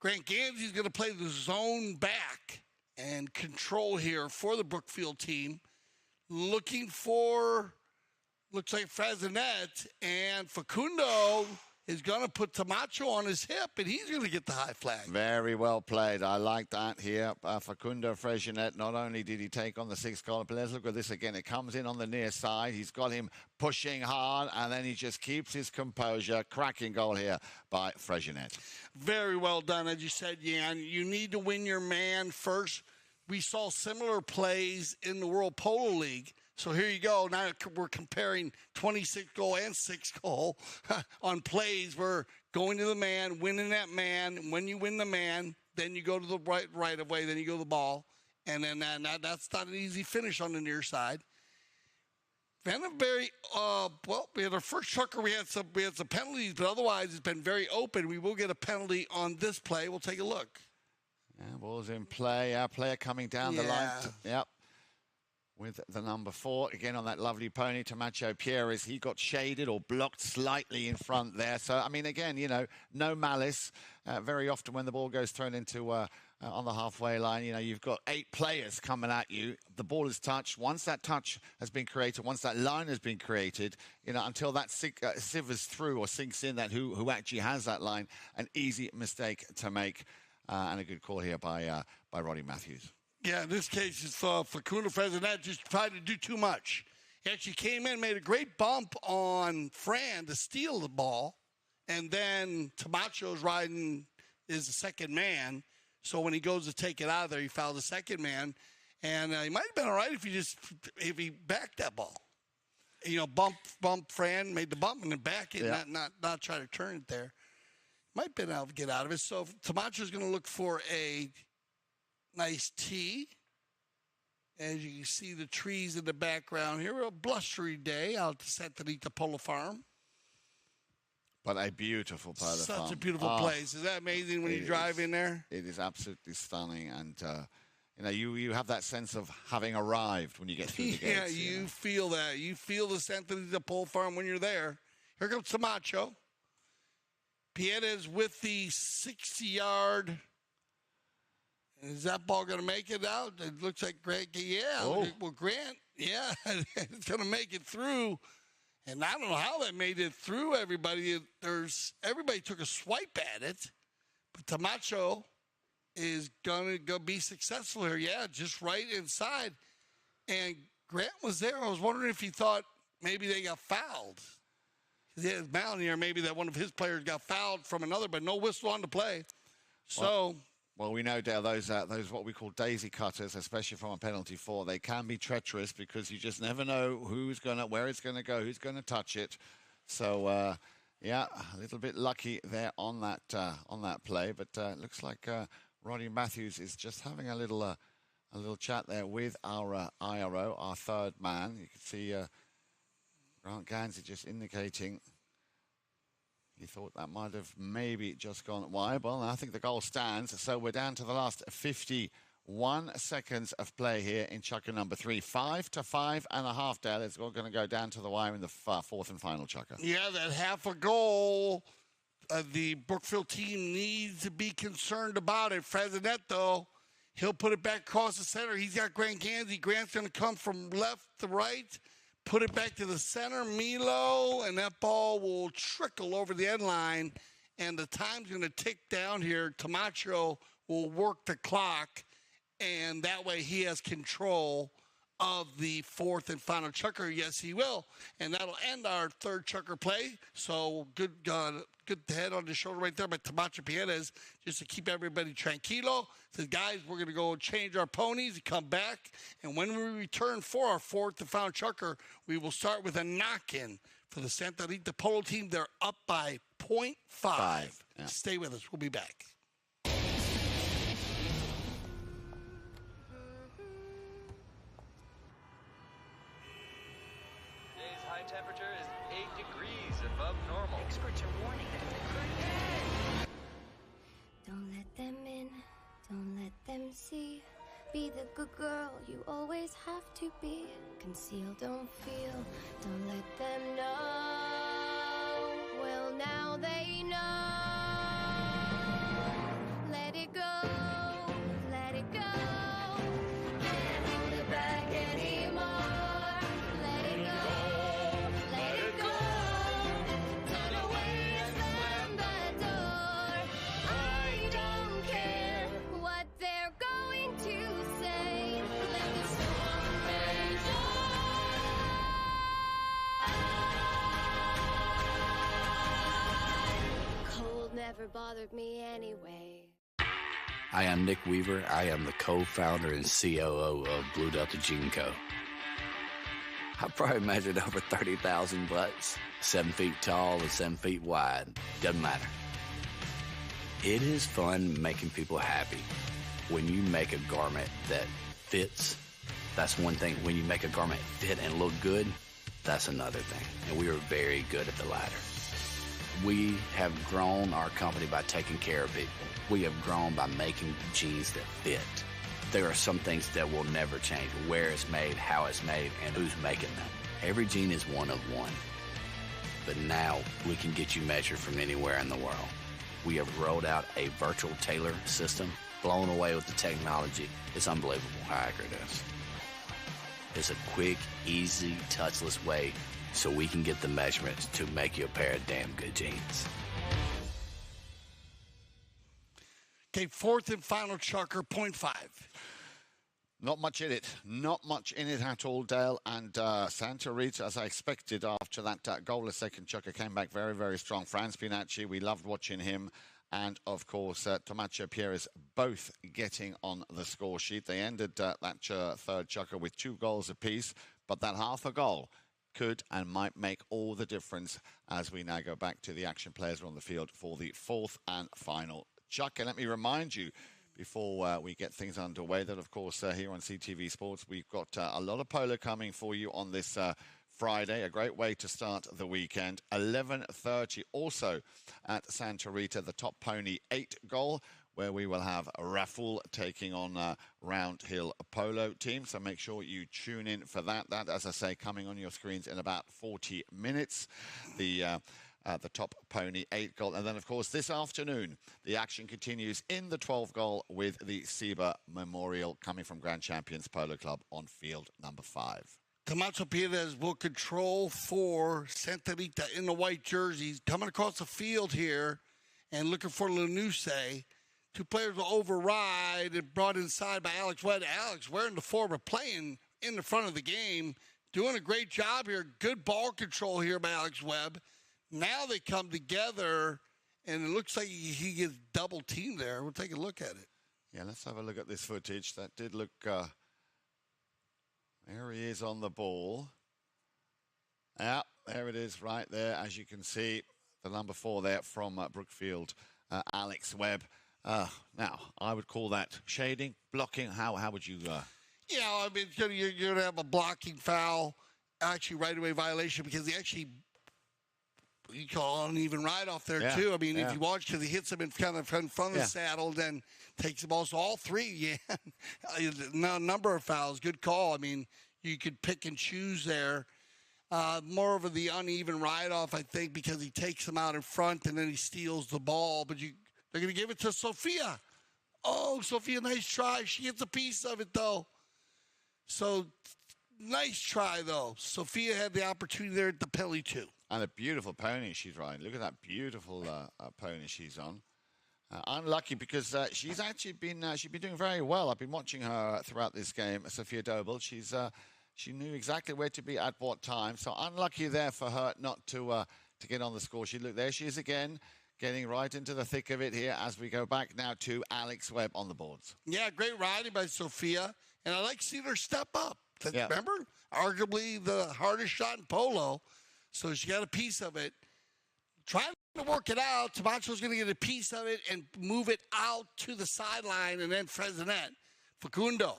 [SPEAKER 1] Grant Ganzi's going to play the zone back and control here for the Brookfield team. Looking for, looks like Frazinet, and Facundo is going to put Tamacho on his hip, and he's going to get the high flag.
[SPEAKER 2] Very well played. I like that here. Facundo Frazinet, not only did he take on the 6th goal, but let's look at this again. It comes in on the near side. He's got him pushing hard, and then he just keeps his composure. Cracking goal here by Frazinet.
[SPEAKER 1] Very well done, as you said, Jan. You need to win your man first. We saw similar plays in the World Polo League. So here you go. Now we're comparing 26 goal and 6 goal on plays. We're going to the man, winning that man. When you win the man, then you go to the right of way, then you go to the ball. And then that's not an easy finish on the near side. Vandenberry, we had our first chucker. We had some penalties, but otherwise it's been very open. We will get a penalty on this play. We'll take a look.
[SPEAKER 2] Yeah, ball's in play. Our player coming down the line. Yep. With the number 4. Again on that lovely pony, Tamacho Pierres. He got shaded or blocked slightly in front there. So, I mean, again, no malice. Very often when the ball goes thrown into on the halfway line, you've got 8 players coming at you. The ball is touched. Once that touch has been created, once that line has been created, until that sivers through or sinks in that who actually has that line, an easy mistake to make. And a good call here by Roddy Matthews.
[SPEAKER 1] Yeah, in this case, it's Facundo Frazinet just tried to do too much. He actually came in, made a great bump on Fran to steal the ball, and then Tamacho's riding is the second man. So when he goes to take it out of there, he fouled the second man, and he might have been all right if he backed that ball. Bump Fran, made the bump, and then back it, not try to turn it there. Might have been able to get out of it. So Tamacho's going to look for a nice tee. As you can see the trees in the background here. A blustery day out at the Santa Rita Polo Farm.
[SPEAKER 2] But a beautiful polo farm.
[SPEAKER 1] Such a beautiful place. Is that amazing when you drive in there?
[SPEAKER 2] It is absolutely stunning. And, you have that sense of having arrived when you get through the gates.
[SPEAKER 1] Yeah, you feel that. You feel the Santa Rita Polo Farm when you're there. Here comes Tamacho. Piedez with the 60-yard. Is that ball going to make it out? It looks like Grant. Yeah.
[SPEAKER 2] Oh.
[SPEAKER 1] Well, Grant, it's going to make it through. And I don't know how that made it through everybody. Everybody took a swipe at it. But Tamacho is going to be successful here. Yeah, just right inside. And Grant was there. I was wondering if he thought maybe they got fouled. He had mountain here, maybe that one of his players got fouled from another, but no whistle on the play. So...
[SPEAKER 2] Well, we know, Dale, those what we call daisy cutters, especially from a penalty four, they can be treacherous because you just never know where it's going to go, who's going to touch it. So, yeah, a little bit lucky there on that play, but it looks like Roddy Matthews is just having a little chat there with our IRO, our third man. You can see Grant Gansey just indicating. He thought that might have maybe just gone wide. Well, I think the goal stands. So we're down to the last 51 seconds of play here in chukker number 3. 5 to 5.5, Dale. It's all going to go down to the wire in the fourth and final chukker.
[SPEAKER 1] Yeah, that half a goal. The Brookfield team needs to be concerned about it. Fresinetto, he'll put it back across the center. He's got Grant Gansey. Grant's going to come from left to right. Put it back to the center, Milo, and that ball will trickle over the end line, and the time's going to tick down here. Tamacho will work the clock, and that way he has control of the fourth and final chukker. Yes, he will, and that'll end our third chukker play. So good head on the shoulder right there by Tamacho Piedez, just to keep everybody tranquilo. Says, guys, we're going to go change our ponies and come back, and when we return for our fourth and final chukker, we will start with a knock-in for the Santa Rita Polo team. They're up by 0.5.
[SPEAKER 2] Yeah.
[SPEAKER 1] Stay with us. We'll be back.
[SPEAKER 5] Temperature is 8 degrees above normal.
[SPEAKER 6] Experts are warning. Don't let them in, don't let them see. Be the good girl you always have to be. Conceal, don't feel, don't let them know. Well, now they know. Let it go, let it go. Can't hold it back anymore. Let it go. Never bothered me anyway.
[SPEAKER 7] I am Nick Weaver. I am the co-founder and COO of Blue Delta Gene Co. I've probably measured over 30,000 butts, 7 feet tall and 7 feet wide. Doesn't matter. It is fun making people happy. When you make a garment that fits, that's one thing. When you make a garment fit and look good, that's another thing. And we are very good at the latter. We have grown our company by taking care of people. We have grown by making jeans that fit. There are some things that will never change. Where it's made, how it's made, and who's making them. Every jean is one of one. But now we can get you measured from anywhere in the world. We have rolled out a virtual tailor system. Blown away with the technology. It's unbelievable how accurate it is. It's a quick, easy, touchless way so we can get the measurements to make you a pair of damn good jeans.
[SPEAKER 1] Okay, fourth and final chukker, 0.5.
[SPEAKER 2] Not much in it. Not much in it at all, Dale. And Santa Rita, as I expected after that goalless second chukker, came back very, very strong. Franz Pinacci, we loved watching him. And, of course, Tamacho Piedez both getting on the score sheet. They ended that third chukker with 2 goals apiece. But that half a goal could and might make all the difference as we now go back to the action players on the field for the fourth and final chukker. Let me remind you, before we get things underway, that, of course, here on CTV Sports, we've got a lot of polo coming for you on this Friday. A great way to start the weekend. 11:30 also at Santa Rita, the Top Pony 8 goal, where we will have Raful taking on Round Hill Polo team. So make sure you tune in for that. That, as I say, coming on your screens in about 40 minutes. The Top Pony 8 goal. And then, of course, this afternoon, the action continues in the 12 goal with the SEBA Memorial coming from Grand Champions Polo Club on field number 5.
[SPEAKER 1] Tamacho Piedez will control for Santa Rita in the white jerseys. Coming across the field here and looking for Lanuse. Two players will override and brought inside by Alex Webb. Alex wearing the form of playing in the front of the game. Doing a great job here. Good ball control here by Alex Webb. Now they come together, and it looks like he gets double teamed there. We'll take a look at it.
[SPEAKER 2] Yeah, let's have a look at this footage. That did look... there he is on the ball. Yeah, there it is right there. As you can see, the number 4 there from Brookfield, Alex Webb. Now, I would call that shading, blocking. How would you...
[SPEAKER 1] Yeah, I mean, you're going to have a blocking foul, actually right-away violation, because you call an uneven ride off there, too. I mean, if you watch, because he hits him in front of the saddle, then takes the ball. So all three, number of fouls. Good call. I mean, you could pick and choose there. More of the uneven ride-off, I think, because he takes him out in front and then he steals the ball. But they're going to give it to Sophia. Oh, Sophia, nice try. She gets a piece of it, though. So, nice try, though. Sophia had the opportunity there at the penalty, too.
[SPEAKER 2] And a beautiful pony she's riding. Look at that beautiful pony she's on. Unlucky because she's actually been doing very well. I've been watching her throughout this game, Sophia Dobel. She knew exactly where to be at what time. So unlucky there for her not to get on the score sheet. Look, there she is again, getting right into the thick of it here as we go back now to Alex Webb on the boards.
[SPEAKER 1] Yeah, great riding by Sophia. And I like seeing her step up. Remember? Arguably the hardest shot in polo. So she got a piece of it. Trying to work it out. Tamacho's going to get a piece of it and move it out to the sideline. And then Fresinet. Facundo.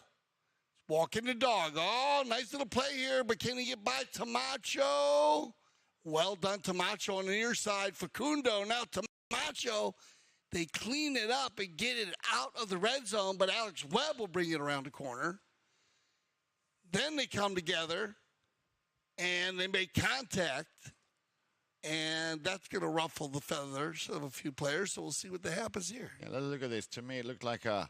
[SPEAKER 1] Walking the dog. Oh, nice little play here. But can he get by Tamacho? Well done, Tamacho on the near side. Facundo. Now Tamacho. They clean it up and get it out of the red zone, but Alex Webb will bring it around the corner. Then they come together, and they make contact, and that's going to ruffle the feathers of a few players, so we'll see what happens here.
[SPEAKER 2] Yeah, look at this. To me, it looked like a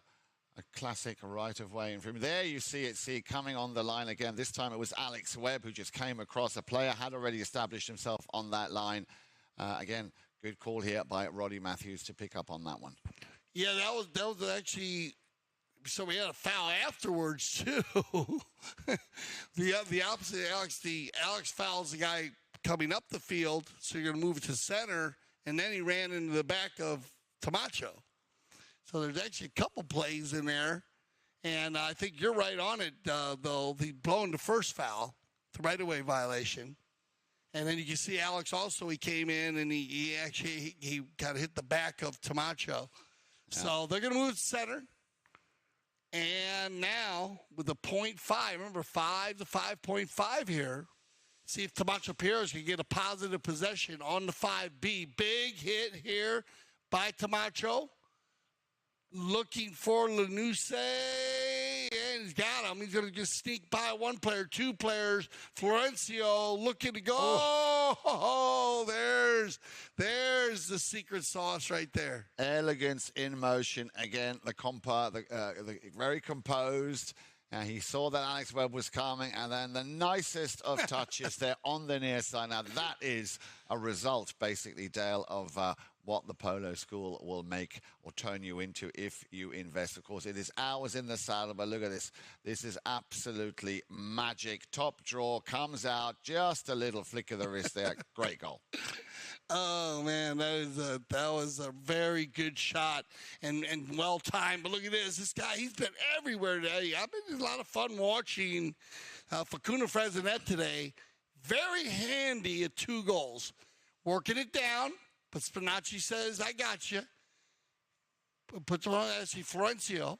[SPEAKER 2] classic right-of-way in front. There you see it coming on the line again. This time it was Alex Webb who just came across. A player had already established himself on that line. Again, good call here by Roddy Matthews to pick up on that one.
[SPEAKER 1] Yeah, that was actually. So we had a foul afterwards too. the opposite, Alex fouls the guy coming up the field, so you're going to move it to center, and then he ran into the back of Tamacho. So there's actually a couple plays in there, and I think you're right on it though. The blowing the first foul, the right-of-way violation. And then you can see Alex also, he came in and he kind of hit the back of Tamacho. Yeah. So they're going to move to center. And now with the 0.5, remember 5 to 5.5 here. See if Tamacho Pieros can get a positive possession on the 5B. Big hit here by Tamacho. Looking for Lanuse, and he's got him. He's going to just sneak by one player, two players. Florencio looking to go. Oh, there's the secret sauce right there.
[SPEAKER 2] Elegance in motion. Again, very composed. He saw that Alex Webb was coming, and then the nicest of touches there on the near side. Now, that is a result, basically, Dale, of what the Polo School will make or turn you into if you invest. Of course, it is hours in the saddle, but look at this. This is absolutely magic. Top draw, comes out, just a little flick of the wrist there. Great goal.
[SPEAKER 1] Oh, man, that was a very good shot and well-timed. But look at this. This guy, he's been everywhere today. I've been a lot of fun watching Facundo Fresinet today. Very handy at 2 goals. Working it down, but Spinacci says, I got you. Puts him on, actually, Florencio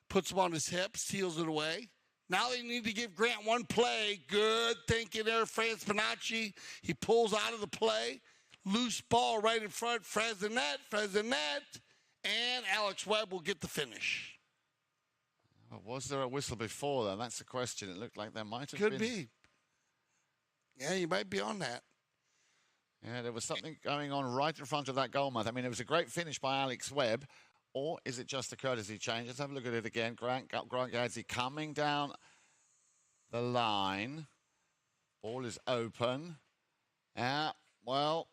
[SPEAKER 1] puts him on his hip, steals it away. Now they need to give Grant one play. Good thinking there, Fran Spinacci. He pulls out of the play. Loose ball right in front, Fresinet, and Alex Webb will get the finish.
[SPEAKER 2] Was there a whistle before, though? That's the question. It looked like there might have been.
[SPEAKER 1] Could be. Yeah, you might be on that.
[SPEAKER 2] Yeah, there was something going on right in front of that goal mouth. I mean, it was a great finish by Alex Webb, or is it just a courtesy change? Let's have a look at it again. Grant Gadsby coming down the line. Ball is open. Yeah, well...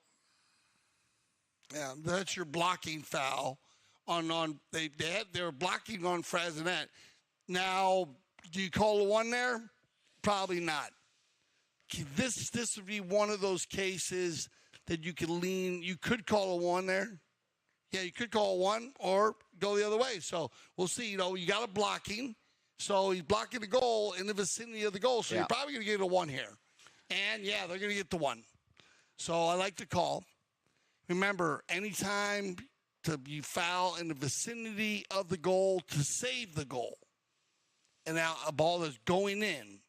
[SPEAKER 1] Yeah, that's your blocking foul they were blocking on Frazinet. Now, do you call a one there? Probably not. This would be one of those cases that you could lean. You could call a one there. Yeah, you could call a one or go the other way. So we'll see. You got a blocking. So he's blocking the goal in the vicinity of the goal. So you're probably going to get a one here. And, yeah, they're going to get the one. So I like the call. Remember, anytime you foul in the vicinity of the goal to save the goal, and now a ball that's going in,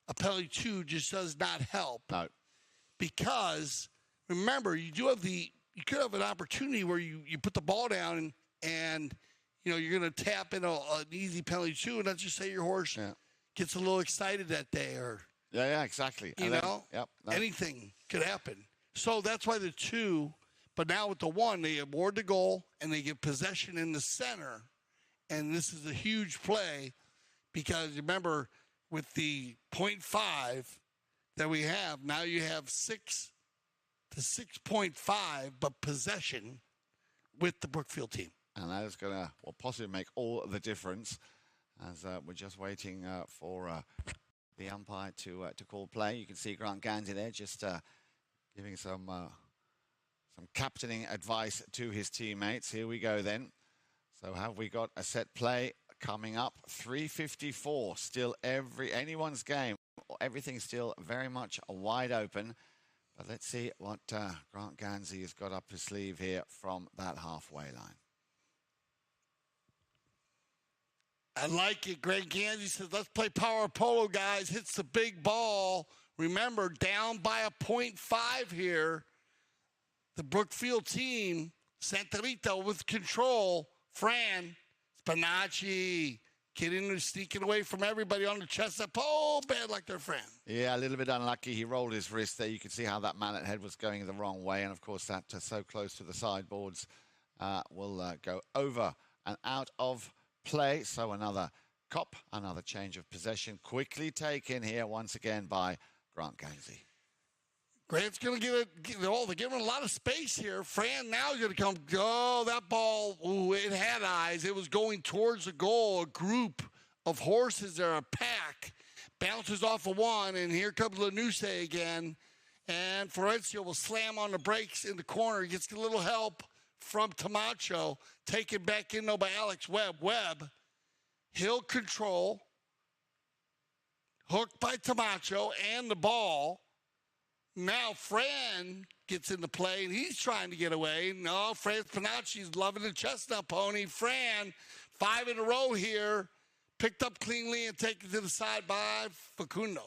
[SPEAKER 1] a penalty 2 just does not help.
[SPEAKER 2] No.
[SPEAKER 1] Because, remember, you could have an opportunity where you put the ball down and you're going to tap in an easy penalty 2, and let's just say your horse gets a little excited that day or –
[SPEAKER 2] yeah, exactly.
[SPEAKER 1] Anything could happen. So that's why the 2, but now with the 1, they award the goal and they get possession in the center. And this is a huge play because remember, with the 0.5 that we have, now you have 6 to 6.5, but possession with the Brookfield team.
[SPEAKER 2] And that is going to possibly make all the difference as we're just waiting for the umpire to call play. You can see Grant Gandy there just giving some captaining advice to his teammates. Here we go then. So have we got a set play coming up? 3:54, still anyone's game. Everything's still very much wide open. But let's see what Grant Gandy has got up his sleeve here from that halfway line.
[SPEAKER 1] I like it. Greg Gandy says, let's play power polo, guys. Hits the big ball. Remember, down by a 0.5 here. The Brookfield team, Santa Rita with control. Fran, Spinacci, sneaking away from everybody on the chest. Bad like their friend.
[SPEAKER 2] Yeah, a little bit unlucky. He rolled his wrist there. You could see how that mallet head was going the wrong way. And, of course, that so close to the sideboards will go over and out of play. So another cop, another change of possession quickly taken here once again by Grant Gandy.
[SPEAKER 1] Grant's going to they're giving a lot of space here. Fran now is going to come. Oh, that ball, it had eyes. It was going towards the goal. A group of horses there, a pack, bounces off of one, and here comes Lanuse again. And Florencio will slam on the brakes in the corner. He gets a little help from Tamacho, taken back in though by Alex Webb. Webb, he'll control, hooked by Tamacho and the ball. Now Fran gets into play, and he's trying to get away. No, Fran Spinacci's loving the chestnut pony. Fran, 5 in a row here, picked up cleanly and taken to the side by Facundo.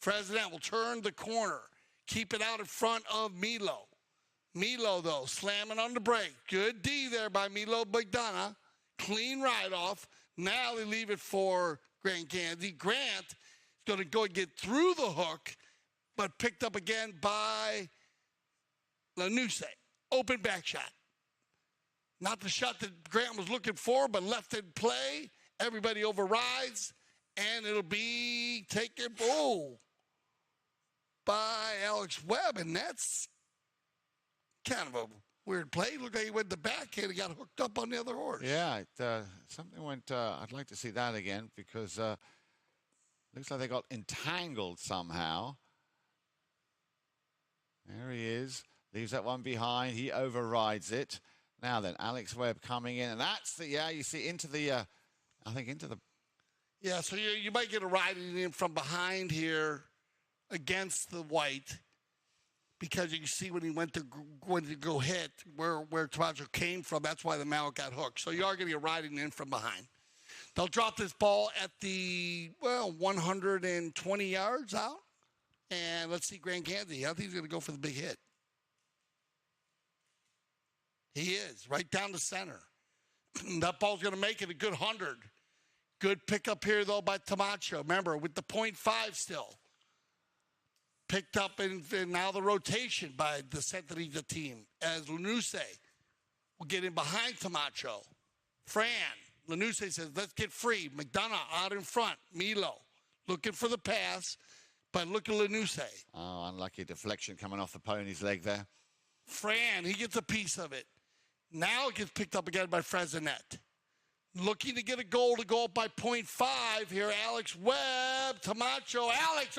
[SPEAKER 1] Frazinet will turn the corner, keep it out in front of Milo. Milo, though, slamming on the brake. Good D there by Milo McDonough. Clean ride off. Now they leave it for Grant Gandy. Grant is going to go and get through the hook, but picked up again by Lanuse. Open back shot. Not the shot that Grant was looking for, but left in play. Everybody overrides, and it'll be taken by Alex Webb, and that's kind of a weird play. Looked like he went the backhand and got hooked up on the other horse.
[SPEAKER 2] Yeah, something went. I'd like to see that again because looks like they got entangled somehow. There he is. Leaves that one behind. He overrides it. Now then, Alex Webb coming in, and that's the you see into the. I think into the.
[SPEAKER 1] Yeah, so you might get a riding in from behind here against the white. Because you can see when he went to go hit where Tamacho came from, that's why the mallet got hooked. So you are going to get riding in from behind. They'll drop this ball at the 120 yards out, and let's see Grant Gandy. I think he's going to go for the big hit. He is right down the center. That ball's going to make it a good 100. Good pickup here though by Tamacho. Remember with the 0.5 still. Picked up and now the rotation by the Santa Rita team as Lanuse will get in behind Tamacho. Fran, Lanuse says, let's get free. McDonough out in front. Milo looking for the pass, but look at Lanuse.
[SPEAKER 2] Oh, unlucky deflection coming off the pony's leg there.
[SPEAKER 1] Fran, he gets a piece of it. Now it gets picked up again by Frezinet. Looking to get a goal to go up by 0.5 here. Alex Webb, Tamacho. Alex,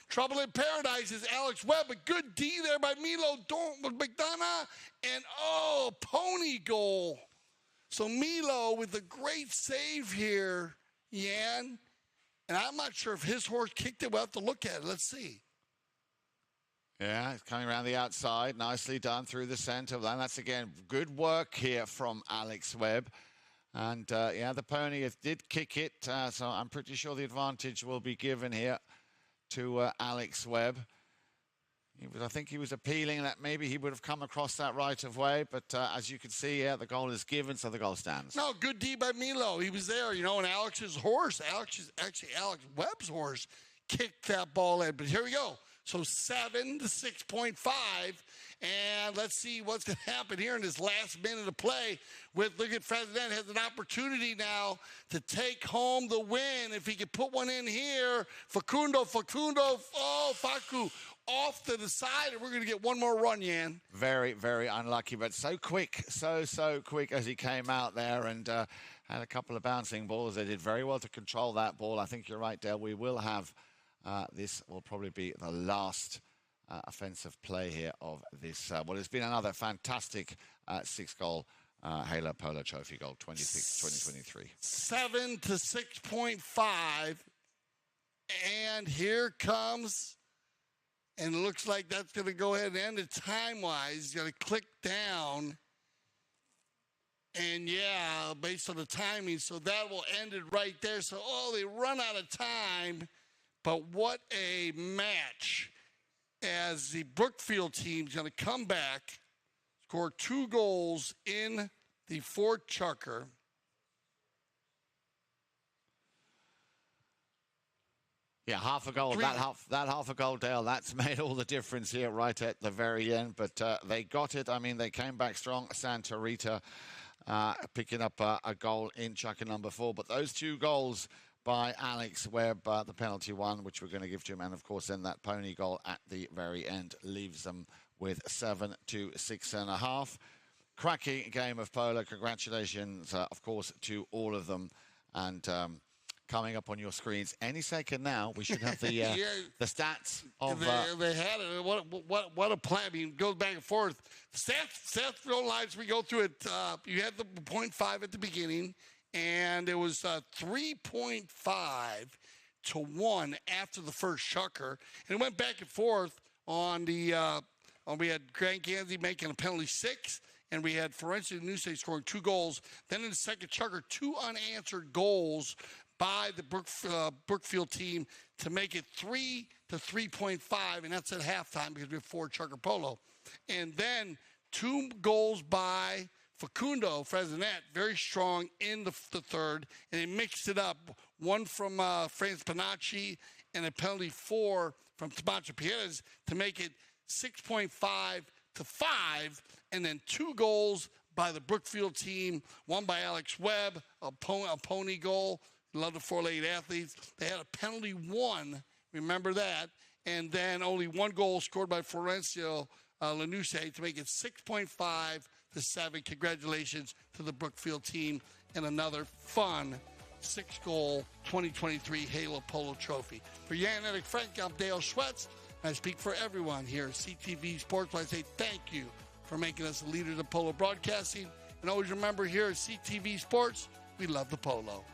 [SPEAKER 1] trouble in paradise is Alex Webb. A good D there by Milo McDonough. And, pony goal. So Milo with a great save here, Yan. And I'm not sure if his horse kicked it. We'll have to look at it. Let's see.
[SPEAKER 2] Yeah, it's coming around the outside. Nicely done through the center. And that's, again, good work here from Alex Webb. And, the pony did kick it. So I'm pretty sure the advantage will be given here to Alex Webb. I think he was appealing that maybe he would have come across that right of way. But as you can see, the goal is given, so the goal stands.
[SPEAKER 1] No, good D by Milo. He was there, and Alex's horse, Alex Webb's horse, kicked that ball in. But here we go. So 7 to 6.5. And let's see what's going to happen here in this last minute of play. Look at Frezinet has an opportunity now to take home the win. If he can put one in here, Facu off to the side, and we're going to get one more run, Yan.
[SPEAKER 2] Very, very unlucky, but so quick, so quick as he came out there and had a couple of bouncing balls. They did very well to control that ball. I think you're right, Dale. We will have, this will probably be the last offensive play here of this. It's been another fantastic 6-goal Halo Polo Trophy goal, 2023.
[SPEAKER 1] 7 to 6.5, and here comes... And it looks like that's going to go ahead and end it time-wise. He's going to click down. And, based on the timing, so that will end it right there. So, they run out of time. But what a match as the Brookfield team is going to come back, score 2 goals in the fourth chukker.
[SPEAKER 2] Yeah, half a goal. That half a goal, Dale, that's made all the difference here right at the very end. But they got it. I mean, they came back strong. Santa Rita picking up a goal in chukker number 4. But those 2 goals by Alex Webb, the penalty one, which we're going to give to him, and, of course, then that pony goal at the very end leaves them with 7 to 6.5. Cracking game of polo. Congratulations, of course, to all of them. And... coming up on your screens any second now, we should have the the stats of.
[SPEAKER 1] They had it. What a plan! I mean, it goes back and forth. Stats real lives. We go through it. You had the 0.5 at the beginning, and it was 3.5 to 1 after the first chukker, and it went back and forth on the. We had Grant Gansey making a penalty 6. And we had Florencio Nuse scoring 2 goals. Then in the second chukker, 2 unanswered goals by the Brookfield team to make it 3 to 3.5, and that's at halftime because we have 4 chukker polo. And then 2 goals by Facundo Frezinet, very strong in the third, and they mixed it up. 1 from Franz Panacci and a penalty 4 from Tamacho Pierez to make it 6.5 to 5, and then 2 goals by the Brookfield team, 1 by Alex Webb, a pony goal. Love the 4-legged athletes. They had a penalty 1, remember that, and then only 1 goal scored by Florencio Lanuse to make it 6.5 to 7. Congratulations to the Brookfield team and another fun 6-goal 2023 Halo Polo Trophy. For Yan Eric Frank, I'm Dale Schwetz. I speak for everyone here at CTV Sports. I say thank you for making us the leaders of polo broadcasting. And always remember here at CTV Sports, we love the polo.